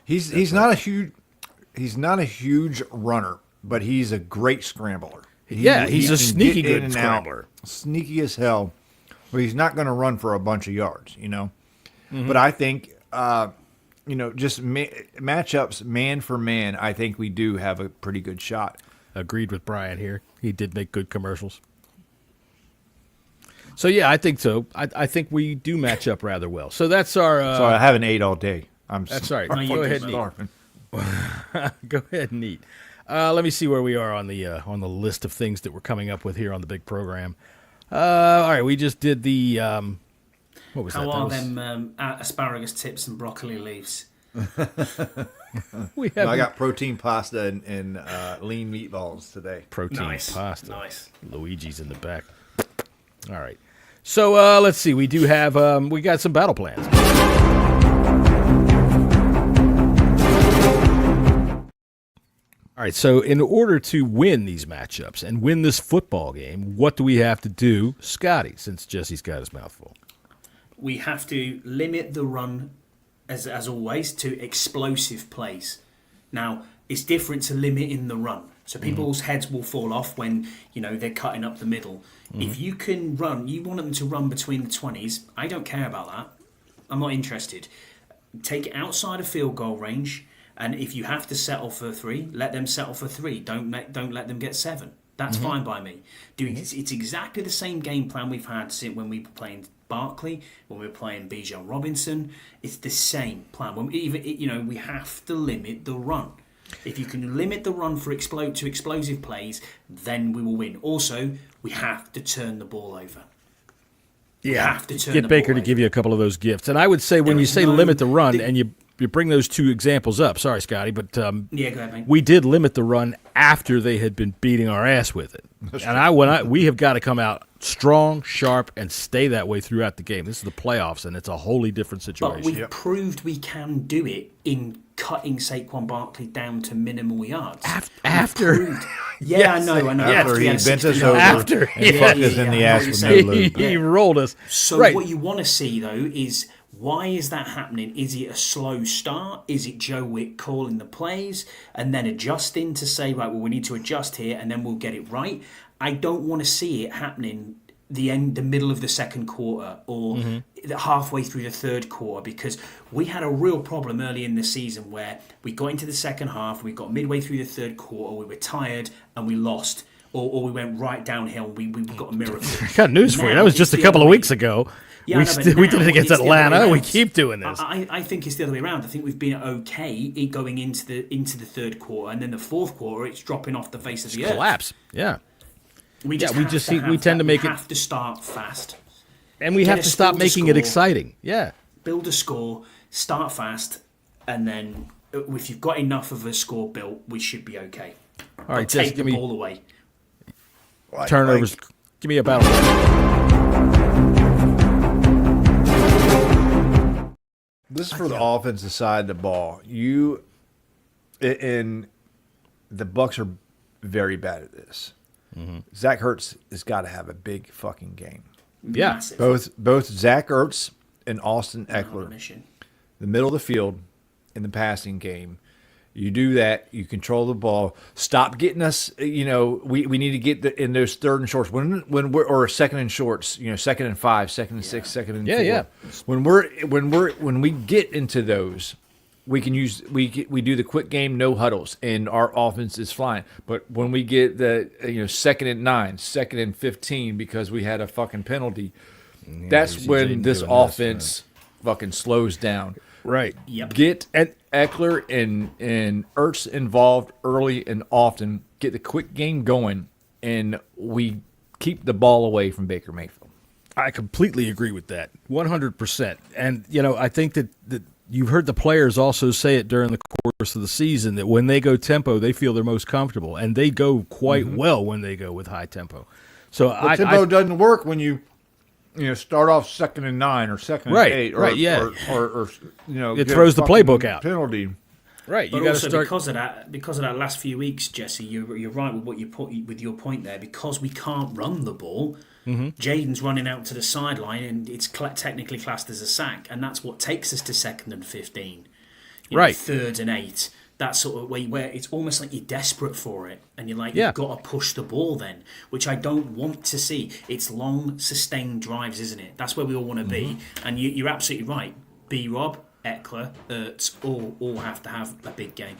He's not a huge runner, but he's a great scrambler. He's a can sneaky get in good and scrambler. out, sneaky as hell. But he's not going to run for a bunch of yards, Mm-hmm. But I think, just matchups, man for man, I think we do have a pretty good shot. Agreed with Brian here. He did make good commercials. So, yeah, I think so. I think we do match up rather well. So that's our... So I haven't ate all day. That's all right. No, you Go did, ahead mate. and eat. Go ahead and eat. Let me see where we are on the list of things that we're coming up with here on the big program. All right, we just did the... what was How that? are That was- them asparagus tips and broccoli leaves? we have I got protein pasta and lean meatballs today. protein Nice. pasta. Nice. Luigi's in the back. All right. So let's see. We do have we got some battle plans. All right. So in order to win these matchups and win this football game, what do we have to do, Scotty? Since Jesse's got his mouth full. We have to limit the run, as always, to explosive plays. Now, it's different to limiting the run. So people's heads will fall off when, they're cutting up the middle. If you can run, you want them to run between the 20s. I don't care about that. I'm not interested. Take it outside of field goal range, and if you have to settle for 3, let them settle for 3. Don't let them get 7. That's fine by me. It's exactly the same game plan we've had since when we were playing Barkley, when we were playing Bijan Robinson. It's the same plan. We have to limit the run. If you can limit the run to explosive plays, then we will win. Also, we have to turn the ball over. We have to turn Get the Baker ball to give over. you a couple of those gifts. And I would say when There you is say no- limit the run the- and you bring those two examples up, sorry, Scotty, but Yeah, go ahead, mate. we did limit the run after they had been beating our ass with it. And we have got to come out strong, sharp, and stay that way throughout the game. This is the playoffs, and it's a wholly different But situation. we've proved we can do it in cutting Saquon Barkley down to minimal yards. After Yeah, I know. After he had a bent us 60-yard over After, and fucked us in the I know ass what with you're no saying. lube. he rolled us. So right. what you want to see, though, is why is that happening? Is it a slow start? Is it Joe Wick calling the plays and then adjusting to say, right, well, we need to adjust here and then we'll get it right? I don't want to see it happening the middle of the second quarter or halfway through the third quarter, because we had a real problem early in the season where we got into the second half, we got midway through the third quarter, we were tired and we lost. Or we went right downhill. We got a miracle. I got news for you. Now That was it's just a the couple other of way. weeks ago. Yeah, we I know, but we did now it against it's the other way Atlanta. We around. keep doing this. I think it's the other way around. I think we've been okay going into the third quarter, and then the fourth quarter, it's dropping off the face of the earth. Collapse. Yeah. We tend to make it- have to start fast. And we Get have a to stop score to making it score. exciting. Yeah. Build a score, start fast, and then if you've got enough of a score built, we should be okay. All right, But Jess, take the ball away. turnovers. Give me a battle. This is for the offensive side of the ball. And the Bucks are very bad at this. Zach Ertz has got to have a big fucking game. Yeah. Massive. Both Zach Ertz and Austin On a Eckler, mission. the middle of the field in the passing game. You do that, you control the ball. Stop getting us. We need to get in those third and shorts when we're or second and shorts. 2nd and 5, 2nd and 6, 2nd and 4. Yeah. When we get into those, we can we do the quick game, no huddles, and our offense is flying. But when we get the 2nd and 9, 2nd and 15 because we had a fucking penalty, that's see when Jaden this doing this, offense fucking slows down. Right. Yep. Get Eckler and Ertz involved early and often. Get the quick game going, and we keep the ball away from Baker Mayfield. I completely agree with that, 100%. And I think that you've heard the players also say it during the course of the season that when they go tempo, they feel they're most comfortable, and they go quite well when they go with high tempo. So But tempo doesn't work when you start off 2nd and 9 or 2nd Right, and 8, or, right, yeah. or It get a throws the fucking playbook out. penalty. Right, But you got to also start. because of that last few weeks, Jesse, you're right with what you put with your point there. Because we can't run the ball, Jaden's running out to the sideline, and it's technically classed as a sack, and that's what takes us to 2nd and 15, Right. 3rd and 8. That sort of way where it's almost like you're desperate for it, and you're like, Yeah. you've got to push the ball then, which I don't want to see. It's long, sustained drives, isn't it? That's where we all want to be. And you're absolutely right. B-Rob, Eckler, Ertz, all have to have a big game.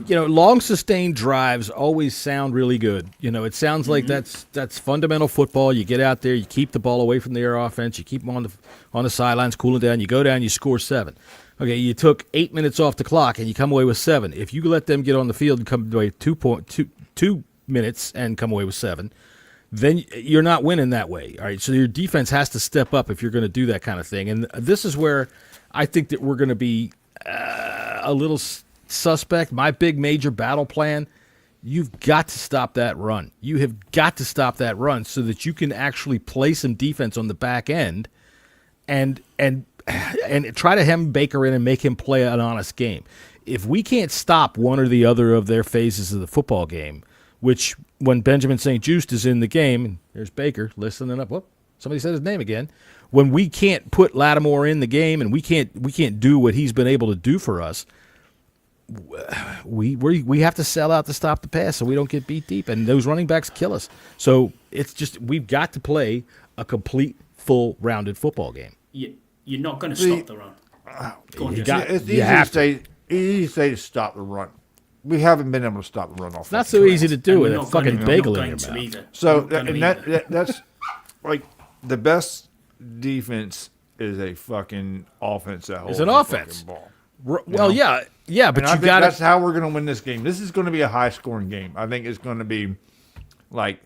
Long sustained drives always sound really good. It sounds like that's fundamental football. You get out there, you keep the ball away from the air offense, you keep them on the sidelines, cooling down. You go down, you score 7. Okay, you took 8 minutes off the clock and you come away with 7. If you let them get on the field and come away 2 minutes and come away with 7, then you're not winning that way. All right, so your defense has to step up if you're going to do that kind of thing. And this is where I think that we're going to be a little suspect. My big major battle plan, you've got to stop that run. You have got to stop that run so that you can actually play some defense on the back end and try to hem Baker in and make him play an honest game. If we can't stop one or the other of their phases of the football game, which when Benjamin St. Juste is in the game, and there's Baker listening up. Whoop, somebody said his name again. When we can't put Lattimore in the game and we can't do what he's been able to do for us, we have to sell out to stop the pass so we don't get beat deep, and those running backs kill us. So it's just we've got to play a complete, full, rounded football game. You're not going to stop the run. Go on, Jesse. It's easy to say to stop the run. We haven't been able to stop the run off. It's not so easy to do And with we're a not fucking gonna- bagel we're in not your going mouth. to either. So We're not gonna that's like the best defense is a fucking offense that holds an the offense. fucking ball. Well, yeah, but And I you think got that's to. how we're going to win this game. This is going to be a high-scoring game. I think it's going to be like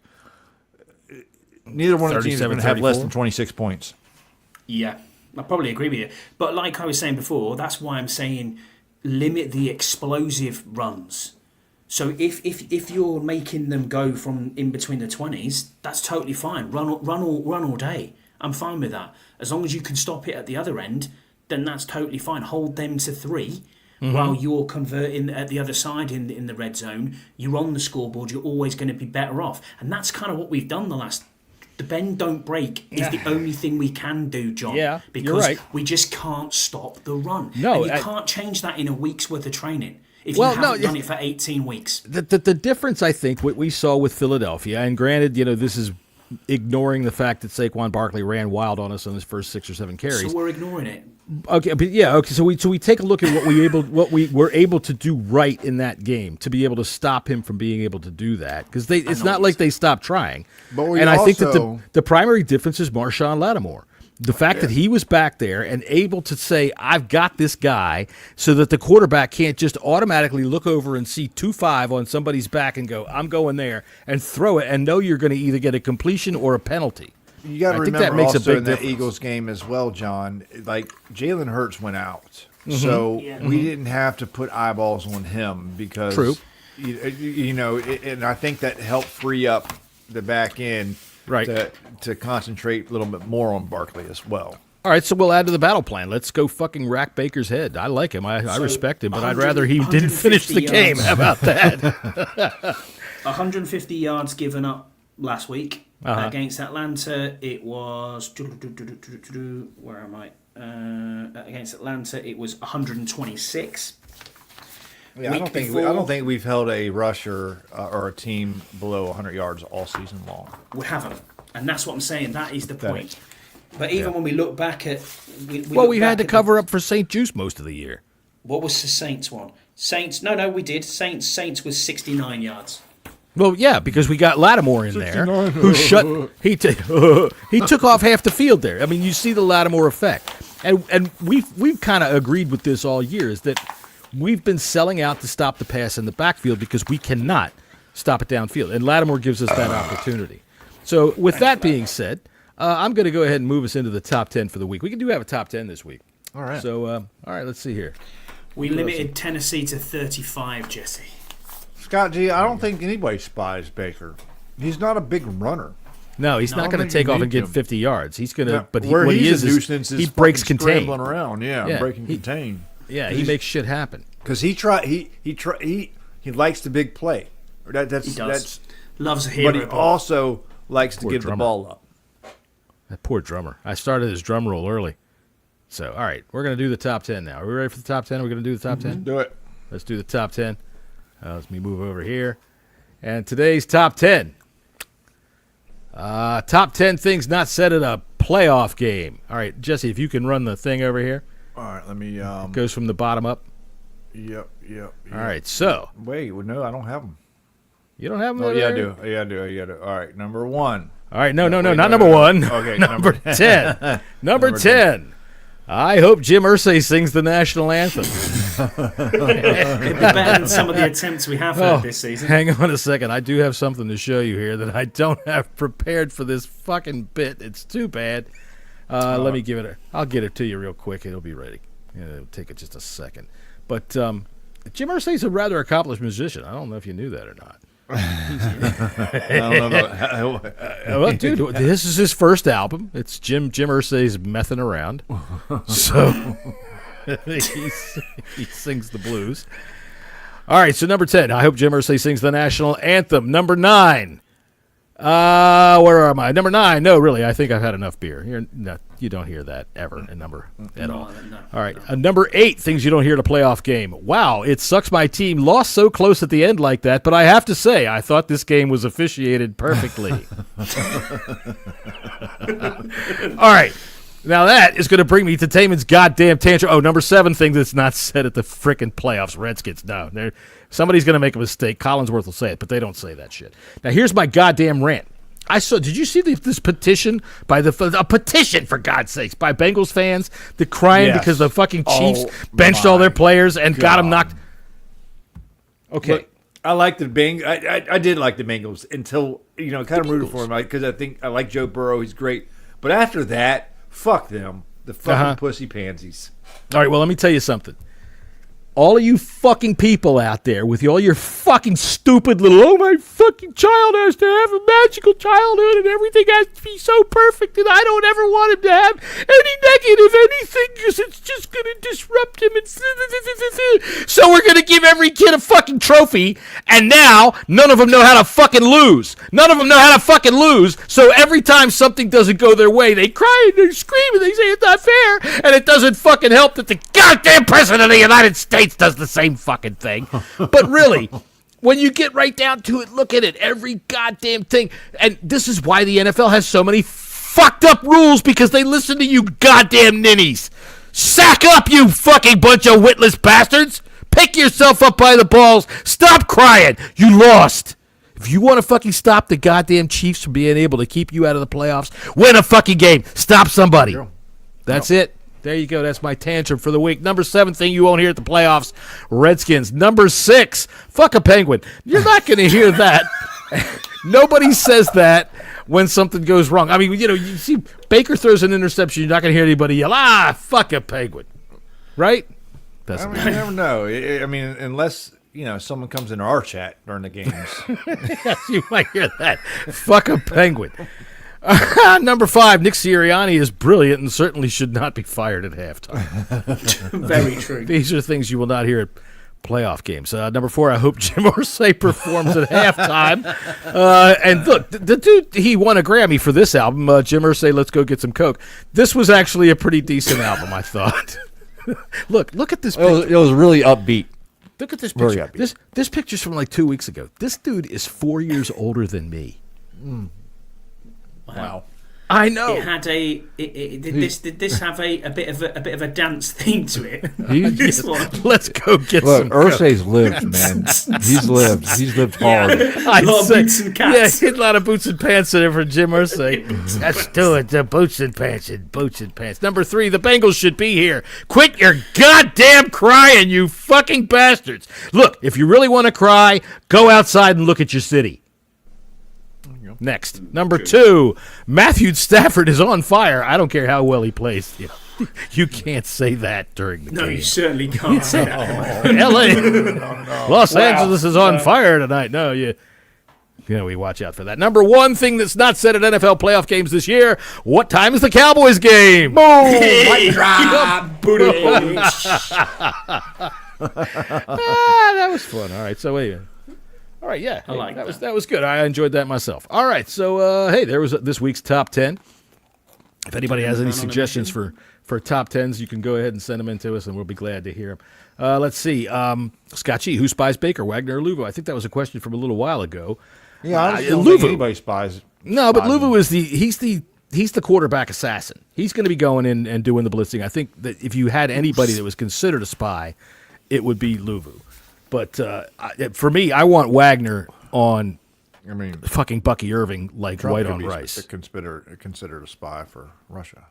neither one of the teams is going to have less 37-34. than 26 points. Yeah, I probably agree with you. But like I was saying before, that's why I'm saying limit the explosive runs. So if you're making them go from in between the 20s, that's totally fine. Run all day. I'm fine with that. As long as you can stop it at the other end, then that's totally fine. Hold them to 3 while you're converting at the other side in the red zone. You're on the scoreboard. You're always going to be better off. And that's kind of what we've done the bend don't break is the only thing we can do, John. Yeah, because you're right. we just can't stop the run. No, and you can't change that in a week's worth of training if you haven't done it for 18 weeks. The difference, I think, what we saw with Philadelphia, and granted, this is ignoring the fact that Saquon Barkley ran wild on us on his first 6 or 7 carries. So we're ignoring it. Okay, but So we take a look at what we were able to do right in that game to be able to stop him from being able to do that, because it's not like they stopped trying. But we and I think that also- the primary difference is Marshawn Lattimore. The fact that he was back there and able to say, I've got this guy, so that the quarterback can't just automatically look over and see 2-5 on somebody's back and go, I'm going there, and throw it and know you're going to either get a completion or a penalty. You got to I think remember that makes a also big in the difference. Eagles game as well, John, like Jalen Hurts went out. So we didn't have to put eyeballs on him because, True. And I think that helped free up the back end Right. to concentrate a little bit more on Barkley as well. All right, so we'll add to the battle plan. Let's go fucking rack Baker's head. I like him. I respect him, but I'd rather he didn't finish the 150 game. yards. How about that? 150 yards given up last week Uh-huh. against Atlanta. It was where am I? Against Atlanta, it was 126. Yeah, I Week don't before- think we've held a rusher or a team below 100 yards all season long. We haven't, and that's what I'm saying. That is the That point. is- But even when we look back at, We've had to cover up for St. Juice most of the year. What was the Saints one? Saints? No, we did. Saints was 69 yards. Well, yeah, because we got Lattimore in there, who he took off half the field there. I mean, you see the Lattimore effect, and we've kind of agreed with this all year, is that we've been selling out to stop the pass in the backfield because we cannot stop it downfield, and Lattimore gives us that opportunity. So, with that being said, I'm going to go ahead and move us into the top 10 for the week. We do have a top 10 this week. All right. So, all right, let's see here. We limited Tennessee to 35, Jesse. Scott G, I don't think anybody spies Baker. He's not a big runner. No, he's not I going to think take you off and need get him. 50 yards. He's going to, Yeah, but where what he he's is a nuisance is he breaks fucking contain. scrambling around. Yeah, Yeah, breaking he- contain. Yeah, he makes shit happen. because he likes the big play. He does. That's Loves a hero. but he also likes to give the ball up. That poor drummer. I started his drum roll early. So, all right, we're going to do the top 10 now. Are we ready for the top 10? Are we going to do the top 10? Do it. Let's do the top 10. Let me move over here. And today's top 10. Top 10 things not said at a playoff game. All right, Jesse, if you can run the thing over here. All right, let me. Goes from the bottom up. Yep. All right, so. Wait, well, no, I don't have them. You don't have them? Oh, over yeah, there? I do. All right, number 1. All right, no, not number 1. Okay, number 10. number 10. I hope Jim Irsay sings the national anthem. It'd be better than some of the attempts we have had this season. Hang on a second. I do have something to show you here that I don't have prepared for this fucking bit. It's too bad. Let me give it I'll get it to you real quick. It'll be ready. It'll take it just a second. But Jim Irsay's a rather accomplished musician. I don't know if you knew that or not. I don't know about Well, dude, this is his first album. It's Jim Irsay's Messing Around. So he sings the blues. All right, so number 10. I hope Jim Irsay sings the national anthem. Number 9. Where am I? Number 9. No, really, I think I've had enough beer. You don't hear that ever in number at all. No, All right, number 8. Things you don't hear at a playoff game. Wow, it sucks my team lost so close at the end like that, but I have to say, I thought this game was officiated perfectly. All right. Now that is going to bring me to Taman's goddamn tantrum. Oh, number 7 thing that's not said at the frickin' playoffs. Redskins. No, somebody's going to make a mistake. Collinsworth will say it, but they don't say that shit. Now here's my goddamn rant. Did you see this petition a petition, for God's sakes, by Bengals fans that crying because the fucking Chiefs benched all their players and got them knocked? Okay. Look, I like the Bengals. I did like the Bengals until, kind of rooted for them because I think I like Joe Burrow. He's great. But after that, fuck them. The fucking pussy pansies. All right, well, let me tell you something. All of you fucking people out there with all your fucking stupid little, my fucking child has to have a magical childhood and everything has to be so perfect and I don't ever want him to have any negative anything because it's just going to disrupt him. So we're going to give every kid a fucking trophy and now none of them know how to fucking lose. So every time something doesn't go their way, they cry and they scream and they say it's not fair and it doesn't fucking help that the goddamn president of the United States does the same fucking thing. But really, when you get right down to it, look at it. Every goddamn thing. And this is why the NFL has so many fucked up rules, because they listen to you goddamn ninnies. Sack up, you fucking bunch of witless bastards. Pick yourself up by the balls. Stop crying. You lost. If you want to fucking stop the goddamn Chiefs from being able to keep you out of the playoffs, win a fucking game. Stop somebody. That's it. There you go. That's my tantrum for the week. Number 7 thing you won't hear at the playoffs, Redskins. Number 6, fuck a Penguin. You're not going to hear that. Nobody says that when something goes wrong. I mean, you see Baker throws an interception, you're not going to hear anybody yell, fuck a Penguin. Right? You never know. I mean, unless, someone comes into our chat during the games. Yes, you might hear that. Fuck a Penguin. Number 5, Nick Sirianni is brilliant and certainly should not be fired at halftime. Very true. These are things you will not hear at playoff games. Number 4, I hope Jim Irsay performs at halftime. And look, the dude, he won a Grammy for this album, Jim Irsay, Let's Go Get Some Coke. This was actually a pretty decent album, I thought. Look at this picture. It was really upbeat. Look at this picture. This picture's from like 2 weeks ago. This dude is 4 years older than me. Wow. I know. It had did this have a bit of a dance theme to it? Yes. Let's go get some. Irsay's lived, man. He's lived hard. A lot of boots and cats. Yeah, a lot of boots and pants in there for Jim Irsay. Let's do it. The boots and pants. Number 3, the Bengals should be here. Quit your goddamn crying, you fucking bastards. Look, if you really want to cry, go outside and look at your city. Next, number 2, Matthew Stafford is on fire. I don't care how well he plays. You can't say that during the game. No, you certainly can't say that. L.A. Los Angeles is on fire tonight. No, we watch out for that. Number 1 thing that's not said at NFL playoff games this year, what time is the Cowboys game? Boom! Mic drop. That was fun. All right, so wait. All right, yeah, I like that. That was good. I enjoyed that myself. All right, so hey, there was this week's top 10. If anybody has any suggestions for top 10s, you can go ahead and send them in to us, and we'll be glad to hear them. Let's see. Scott G, who spies Baker, Wagner or Luvu? I think that was a question from a little while ago. Yeah, I don't think anybody spies. No, but Luvu is he's the quarterback assassin. He's going to be going in and doing the blitzing. I think that if you had anybody that was considered a spy, it would be Luvu. But for me, I want Wagner on. I mean, fucking Bucky Irving like Trump white could on be rice. Considered a spy for Russia.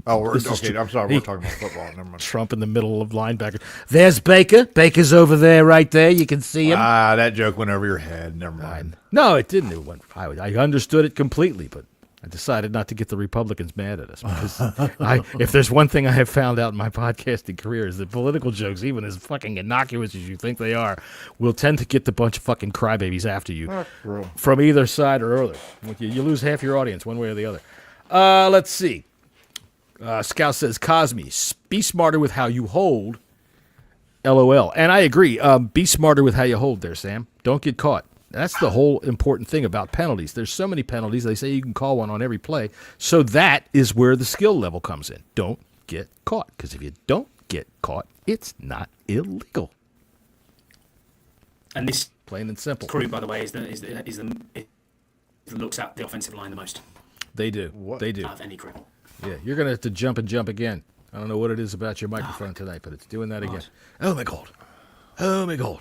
Oh, okay. I'm sorry. We're talking about football. Never mind. Trump in the middle of linebacker. There's Baker. Baker's over there, right there. You can see him. That joke went over your head. Never mind. No, it didn't. It went. I understood it completely, but I decided not to get the Republicans mad at us because if there's one thing I have found out in my podcasting career is that political jokes, even as fucking innocuous as you think they are, will tend to get the bunch of fucking crybabies after you from either side or other. You lose half your audience one way or the other. Let's see. Scout says, Cosme, be smarter with how you hold. LOL. And I agree. Be smarter with how you hold there, Sam. Don't get caught. That's the whole important thing about penalties. There's so many penalties. They say you can call one on every play. So that is where the skill level comes in. Don't get caught. Because if you don't get caught, it's not illegal. And this plain and simple crew, by the way, it looks at the offensive line the most. They do. They do. Out of any crew. Yeah, you're going to have to jump and jump again. I don't know what it is about your microphone tonight, but it's doing that again. Oh, my God. Oh, my God.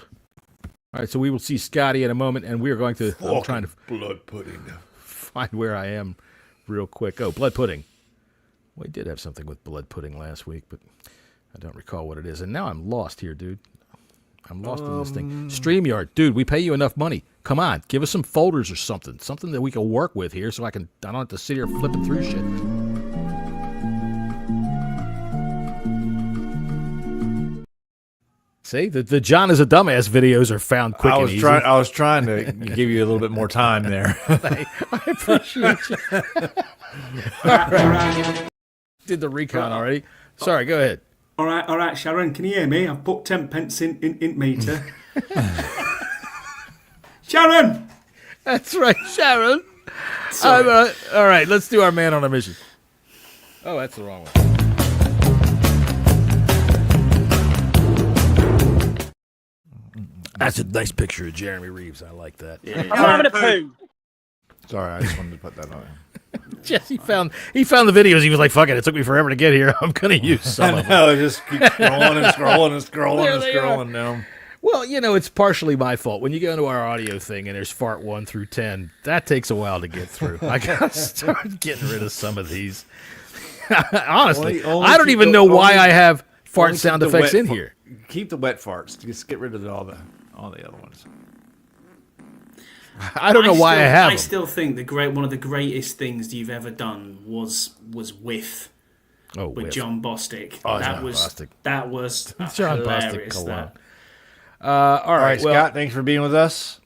All right, so we will see Scotty in a moment, and we are going to... I'm trying to blood pudding. Find where I am real quick. Oh, blood pudding. We did have something with blood pudding last week, but I don't recall what it is. And now I'm lost here, dude. I'm lost in this thing. StreamYard. Dude, we pay you enough money. Come on, give us some folders or something. Something that we can work with here so I don't have to sit here flipping through shit. See, the John is a dumbass videos are found quick and easy. I was trying to give you a little bit more time there. I appreciate you. All right. Did the recon already? Sorry, go ahead. All right, Sharon, can you hear me? I've put 10 pence in meter. Sharon! That's right, Sharon. All right, let's do our man on a mission. Oh, that's the wrong one. That's a nice picture of Jeremy Reeves. I like that. Yeah. I'm having a poo. Sorry, I just wanted to put that on. Jesse found the videos. He was like, "Fuck it! It took me forever to get here. I'm gonna use some of them." I just keep scrolling and scrolling and scrolling and scrolling down. Well, it's partially my fault. When you go into our audio thing and there's fart 1 through 10, that takes a while to get through. I gotta start getting rid of some of these. Honestly, I don't even know why I have fart sound effects in here. Keep the wet farts. Just get rid of all the other ones. I don't know why I have them. I still think one of the greatest things you've ever done was Whiff with John Bostic. Oh, that was John hilarious. Bostic. All right, Scott. Thanks for being with us.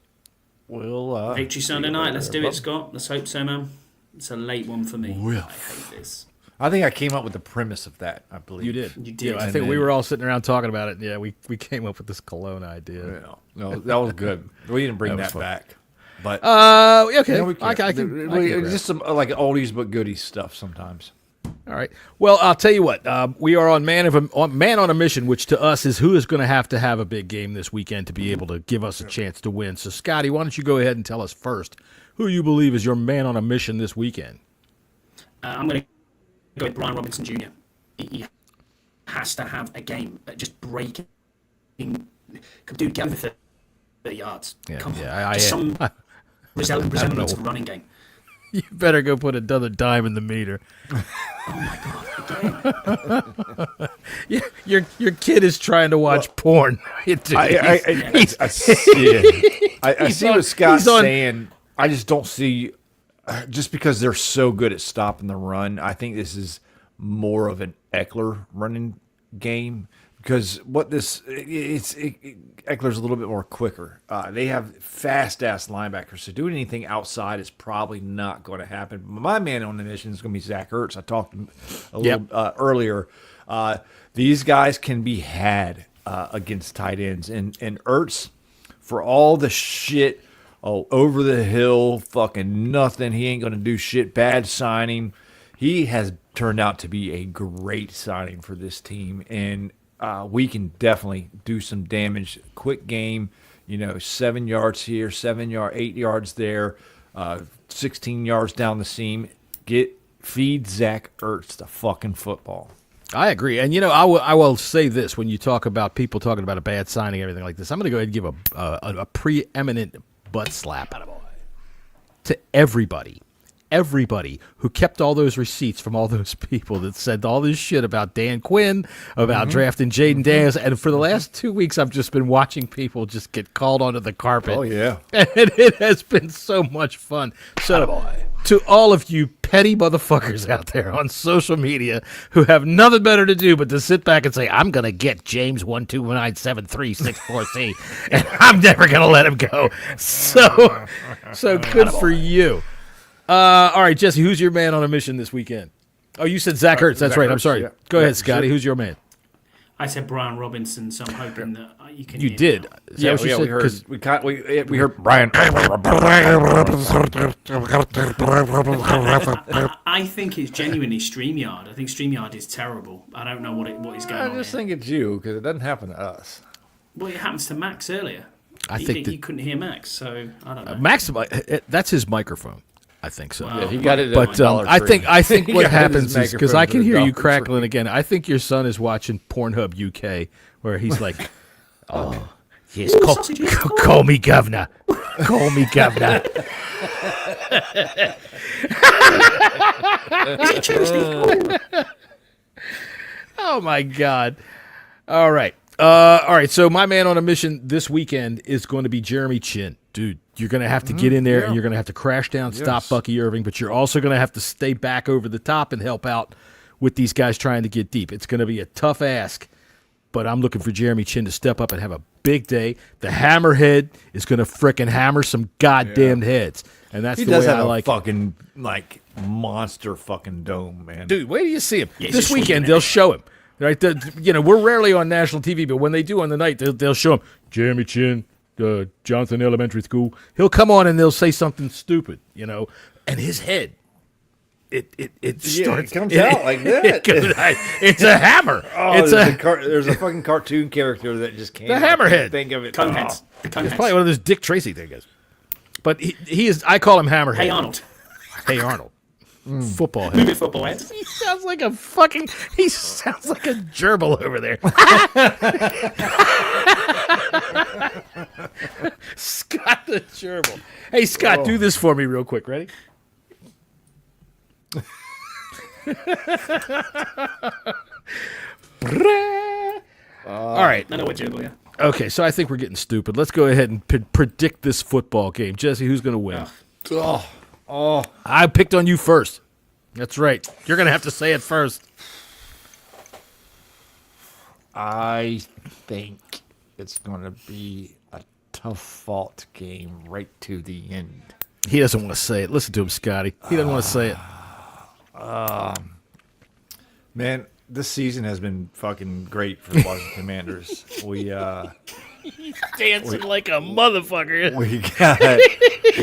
We'll Victory Sunday night. Let's do it, Scott. Let's hope so, man. It's a late one for me. I hate this. I think I came up with the premise of that. I believe you did. You did. I think we were all sitting around talking about it. Yeah, we came up with this cologne idea. Yeah. No, that was good. We didn't bring that back. But okay, I can just some like oldies but goodies stuff sometimes. All right. Well, I'll tell you what. We are on man on a mission, which to us is who is going to have a big game this weekend to be able to give us a chance to win. So, Scotty, why don't you go ahead and tell us first who you believe is your man on a mission this weekend? I'm going to go with Brian Robinson Jr. He has to have a game at just breaking. Dude, get over 30 yards. Yeah, Come yeah, on. Just some resemblance of a running game. You better go put another dime in the meter. Oh my God! Your kid is trying to watch porn. I see what Scott's saying. I just don't see. Just because they're so good at stopping the run, I think this is more of an Eckler running game. Because Eckler's a little bit more quicker. They have fast-ass linebackers, so doing anything outside is probably not going to happen. My man on the mission is going to be Zach Ertz. I talked a little earlier. These guys can be had against tight ends. And Ertz, for all the shit, over the hill, fucking nothing. He ain't going to do shit. Bad signing. He has turned out to be a great signing for this team. And we can definitely do some damage. Quick game, 7 yards here, 8 yards there, 16 yards down the seam. Feed Zach Ertz the fucking football. I agree. And, I will say this. When you talk about people talking about a bad signing, everything like this, I'm going to go ahead and give a preeminent butt slap to everybody who kept all those receipts from all those people that said all this shit about Dan Quinn, about drafting Jaden Daniels. And for the last 2 weeks, I've just been watching people just get called onto the carpet. Oh, yeah. And it has been so much fun. So to all of you petty motherfuckers out there on social media who have nothing better to do but to sit back and say, I'm going to get James 1297364C, and I'm never going to let him go. So good for you. All right, Jesse, who's your man on a mission this weekend? Oh, you said Zach Ertz. That's Zach right. I'm Ertz, sorry. yeah. Go ahead, Yeah, Scotty. sure. Who's your man? I said Brian Robinson, so I'm hoping that you can. You hear did. me now. Is that what you said? we heard. 'Cause We heard Brian. I think it's genuinely StreamYard. I think StreamYard is terrible. I don't know what is going I on just here. think it's you because it doesn't happen to us. Well, it happens to Max earlier. I He- think he that couldn't hear Max, so I don't know. Max, that's his microphone. I think so. Yeah, he got it. But I think He what got his happens is because microphone I for can the hear you Dollar crackling Tree. again. I think your son is watching Pornhub UK, where he's like, "Oh, yes, call me governor, call me governor." Oh my God! All right. So my man on a mission this weekend is going to be Jeremy Chin. Dude, you're going to have to get in there and you're going to have to crash down, stop Bucky Irving, but you're also going to have to stay back over the top and help out with these guys trying to get deep. It's going to be a tough ask, but I'm looking for Jeremy Chin to step up and have a big day. The hammerhead is going to frickin' hammer some goddamn heads, and that's He the does way have I a like it. fucking monster fucking dome, man. Dude, wait till you see him. he's This a weekend, short they'll show him. Right? We're rarely on national TV, but when they do on the night, they'll show him. Jeremy Chin, Johnson Elementary School. He'll come on and they'll say something stupid, and his head, it starts. It comes out like that. It's a hammer. Oh, there's a fucking cartoon character that just can't. The hammerhead. Think of it. Coneheads. The It's Coneheads. probably one of those Dick Tracy things. But he is. I call him Hammerhead. Hey Arnold. Hey Arnold. Football head. Move it, football head. He sounds like a gerbil over there. Scott the gerbil. Hey, Scott, do this for me real quick. Ready? All right. I know what gerbil, yeah. Okay, so I think we're getting stupid. Let's go ahead and predict this football game. Jesse, who's going to win? I picked on you first. That's right. You're going to have to say it first. I think it's going to be a tough fought game right to the end. He doesn't want to say it. Listen to him, Scotty. He doesn't want to say it. Man, this season has been fucking great for the Washington Commanders. He's dancing like a motherfucker.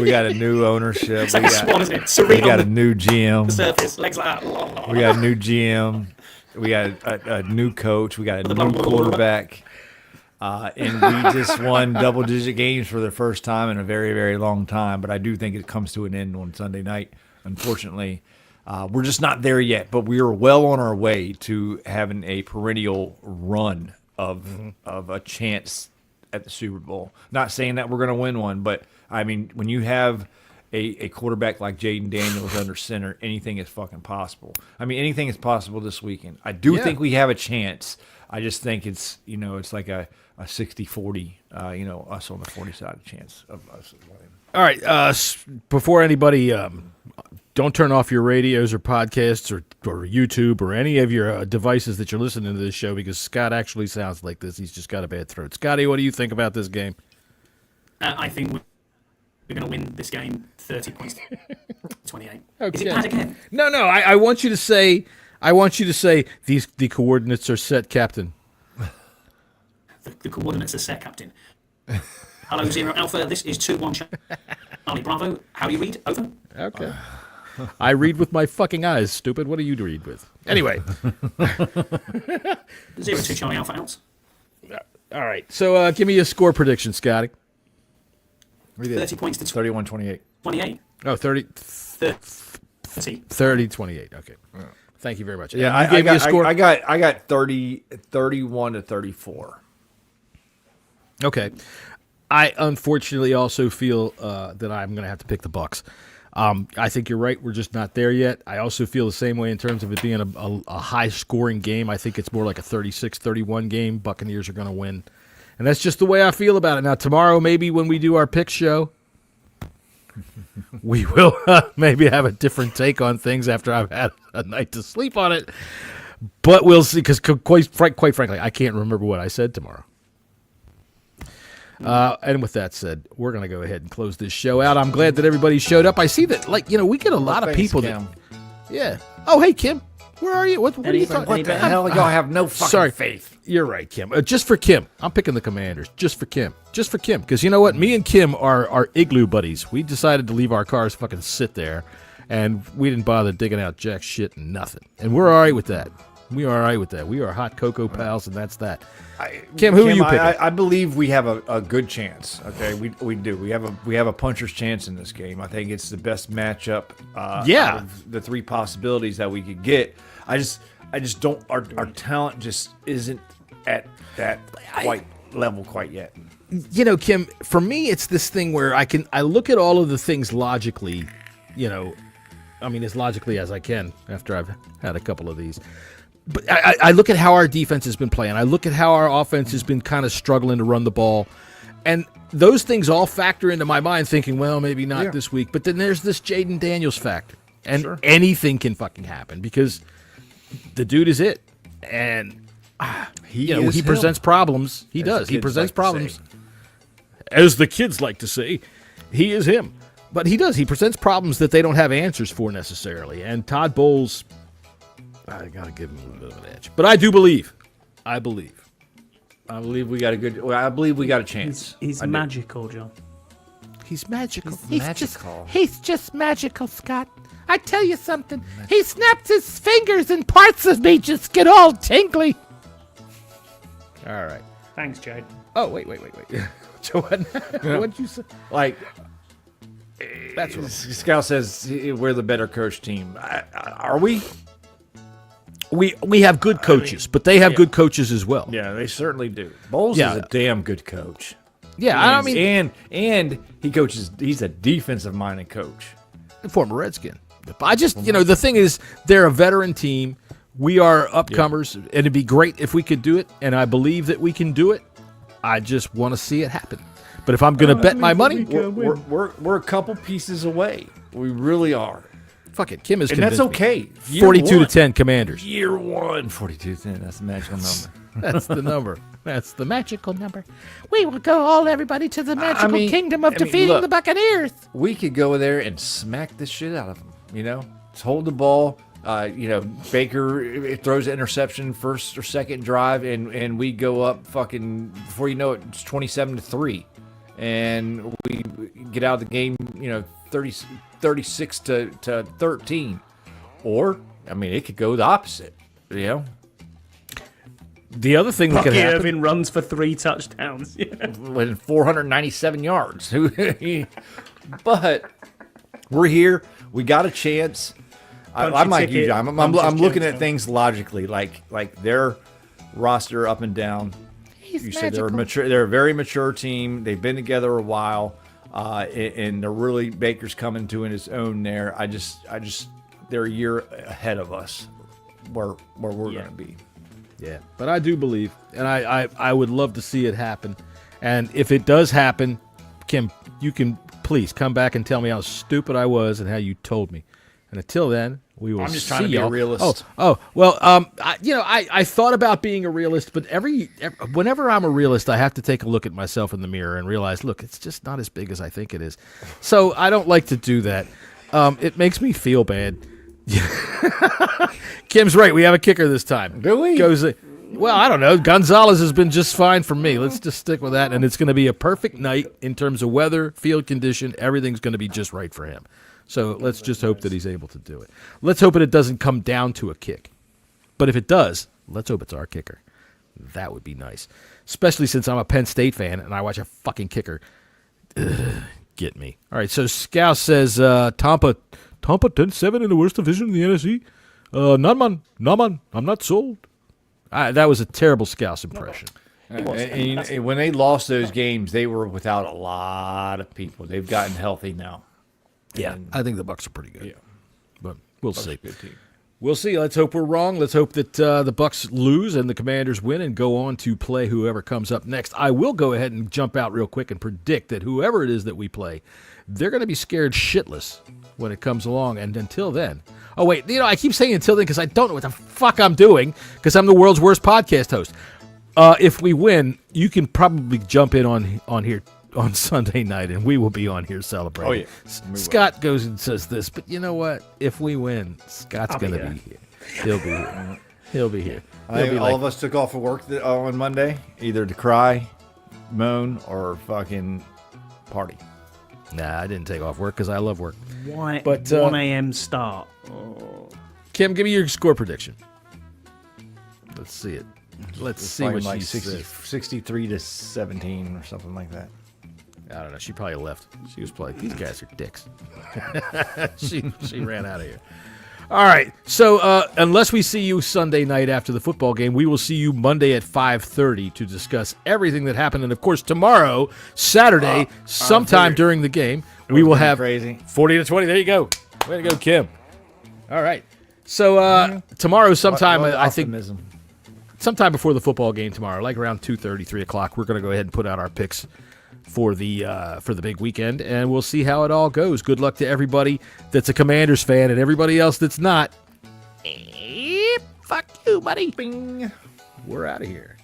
We got a new ownership. It's like a swan, isn't it? We Serene got a on new the GM. surface, legs like that. We got a new GM. We got a new coach. We got a new quarterback. And we just won double-digit games for the first time in a very, very long time. But I do think it comes to an end on Sunday night, unfortunately. We're just not there yet, but we are well on our way to having a perennial run of a chance at the Super Bowl. Not saying that we're going to win one, but, I mean, when you have a quarterback like Jaden Daniels under center, anything is fucking possible. I mean, anything is possible this weekend. I do think we have a chance. I just think it's, it's like a 60-40, us on the 40 side chance of us winning. All right. Before anybody, don't turn off your radios or podcasts or YouTube or any of your devices that you're listening to this show, because Scott actually sounds like this. He's just got a bad throat. Scotty, what do you think about this game? I think we're going to win this game 30 points. 28. Okay. Is it bad again? No. I want you to say. The coordinates are set, Captain. the coordinates are set, Captain. Hello, Zero Alpha. This is 2-1 Charlie Bravo. How do you read? Over. Okay. I read with my fucking eyes, stupid. What do you read with? Anyway. 0-2 Charlie Alpha outs. All right. So give me a score prediction, Scotty. 30 points to 31-28. 28. Oh, 30. 30-28. Okay. Thank you very much. Yeah, And you gave me a score. I got 31 to 34. Okay. I unfortunately also feel that I'm going to have to pick the Bucks. I think you're right. We're just not there yet. I also feel the same way in terms of it being a high-scoring game. I think it's more like a 36-31 game. Buccaneers are going to win. And that's just the way I feel about it. Now, tomorrow, maybe when we do our pick show, we will maybe have a different take on things after I've had a night to sleep on it. But we'll see, because quite frankly, I can't remember what I said tomorrow. And with that said, we're going to go ahead and close this show out. I'm glad that everybody showed up. I see that, we get a lot of people Kim. Yeah. Oh, hey, Kim. Where are you? What are you talking about? What the hell? Y'all have no fucking faith. You're right, Kim. Just for Kim. I'm picking the Commanders. Just for Kim. Just for Kim. Because you know what? Me and Kim are igloo buddies. We decided to leave our cars fucking sit there, and we didn't bother digging out jack shit and nothing. And we're all right with that. We are all right with that. We are hot cocoa pals, and that's that. Kim, who are you picking? I believe we have a good chance. Okay, we do. We have a puncher's chance in this game. I think it's the best matchup. Out of the three possibilities that we could get. I just don't. Our talent just isn't at that level quite yet. Kim, for me, it's this thing where I look at all of the things logically. As logically as I can after I've had a couple of these. But I look at how our defense has been playing. I look at how our offense has been kind of struggling to run the ball. And those things all factor into my mind thinking, well, maybe not this week. But then there's this Jaden Daniels factor. And anything can fucking happen because the dude is it. And, he presents problems. He does. He presents problems. As the kids like to say, he is him. But he does. He presents problems that they don't have answers for necessarily. And Todd Bowles, I got to give him a little bit of an edge. But I do believe. I believe we got a chance. He's magical, John. He's magical. He's just magical, Scott. I tell you something. He snaps his fingers and parts of me just get all tingly. All right. Thanks, Jade. Oh, wait. Jordan, what'd you say? That's what Scout says. We're the better coach team. Are we? We have good coaches, but they have good coaches as well. Yeah, they certainly do. Bowles is a damn good coach. Yeah, and he coaches. He's a defensive-minded coach. Former Redskin. I just, the thing is, they're a veteran team. We are upcomers, and it'd be great if we could do it, and I believe that we can do it. I just want to see it happen. But if I'm going to bet my money, we're a couple pieces away. We really are. Fuck it, Kim is convinced. And that's okay. 42-10 Commanders. Year one, 42-10. That's the magical number. That's the number. That's the magical number. We will go everybody to the magical kingdom of defeating the Buccaneers. We could go there and smack the shit out of them. Just hold the ball. Baker throws an interception first or second drive, and we go up fucking before you know it, it's 27-3, and we get out of the game. 36 to 13, or it could go the opposite. The other thing that could happen, Irvin runs for 3 touchdowns. With 497 yards. But we're here. We got a chance. I'm like you, John. I'm looking at things logically, like their roster up and down. You said they're mature. They're a very mature team. They've been together a while, and they're really Baker's coming to his own there. I just they're a year ahead of us, where we're going to be. Yeah, but I do believe, and I would love to see it happen. And if it does happen, Kim, you can please come back and tell me how stupid I was and how you told me. And until then, we will see. I'm just trying to be a realist. Well, I thought about being a realist, but whenever I'm a realist, I have to take a look at myself in the mirror and realize, look, it's just not as big as I think it is. So I don't like to do that. It makes me feel bad. Kim's right. We have a kicker this time. Do we? Well, I don't know. Gonzalez has been just fine for me. Let's just stick with that, and it's going to be a perfect night in terms of weather, field condition. Everything's going to be just right for him. So let's just hope that he's able to do it. Let's hope that it doesn't come down to a kick. But if it does, let's hope it's our kicker. That would be nice, especially since I'm a Penn State fan and I watch a fucking kicker. Get me. All right, so Scouse says Tampa 10-7 in the worst division in the NFC. Naman, I'm not sold. That was a terrible Scouse impression. And when they lost those games, they were without a lot of people. They've gotten healthy now. Yeah, I think the Bucs are pretty good. Yeah. But we'll see. Good team. We'll see. Let's hope we're wrong. Let's hope that the Bucs lose and the Commanders win and go on to play whoever comes up next. I will go ahead and jump out real quick and predict that whoever it is that we play, they're going to be scared shitless when it comes along. And until then, oh wait, I keep saying until then because I don't know what the fuck I'm doing because I'm the world's worst podcast host. If we win, you can probably jump in on here on Sunday night, and we will be on here celebrating. Oh, yeah. Scott goes and says this, but you know what? If we win, Scott's going to be here. He'll be here. He'll be here. All of us took off of work on Monday, either to cry, moan, or fucking party. Nah, I didn't take off work because I love work. Why? But 1 a.m. start. Oh. Kim, give me your score prediction. Let's see it. Let's see what like she 63 to 17 or something like that. I don't know. She probably left. She was probably, these guys are dicks. she ran out of here. All right. So unless we see you Sunday night after the football game, we will see you Monday at 5:30 to discuss everything that happened. And, of course, tomorrow, Saturday, sometime during the game, we will have 40 to 20. There you go. Way to go, Kim. All right. So tomorrow sometime, I think, sometime before the football game tomorrow, like around 2:30, 3 o'clock, we're going to go ahead and put out our picks for the big weekend, and we'll see how it all goes. Good luck to everybody that's a Commanders fan and everybody else that's not. Fuck you, buddy. Bing. We're out of here.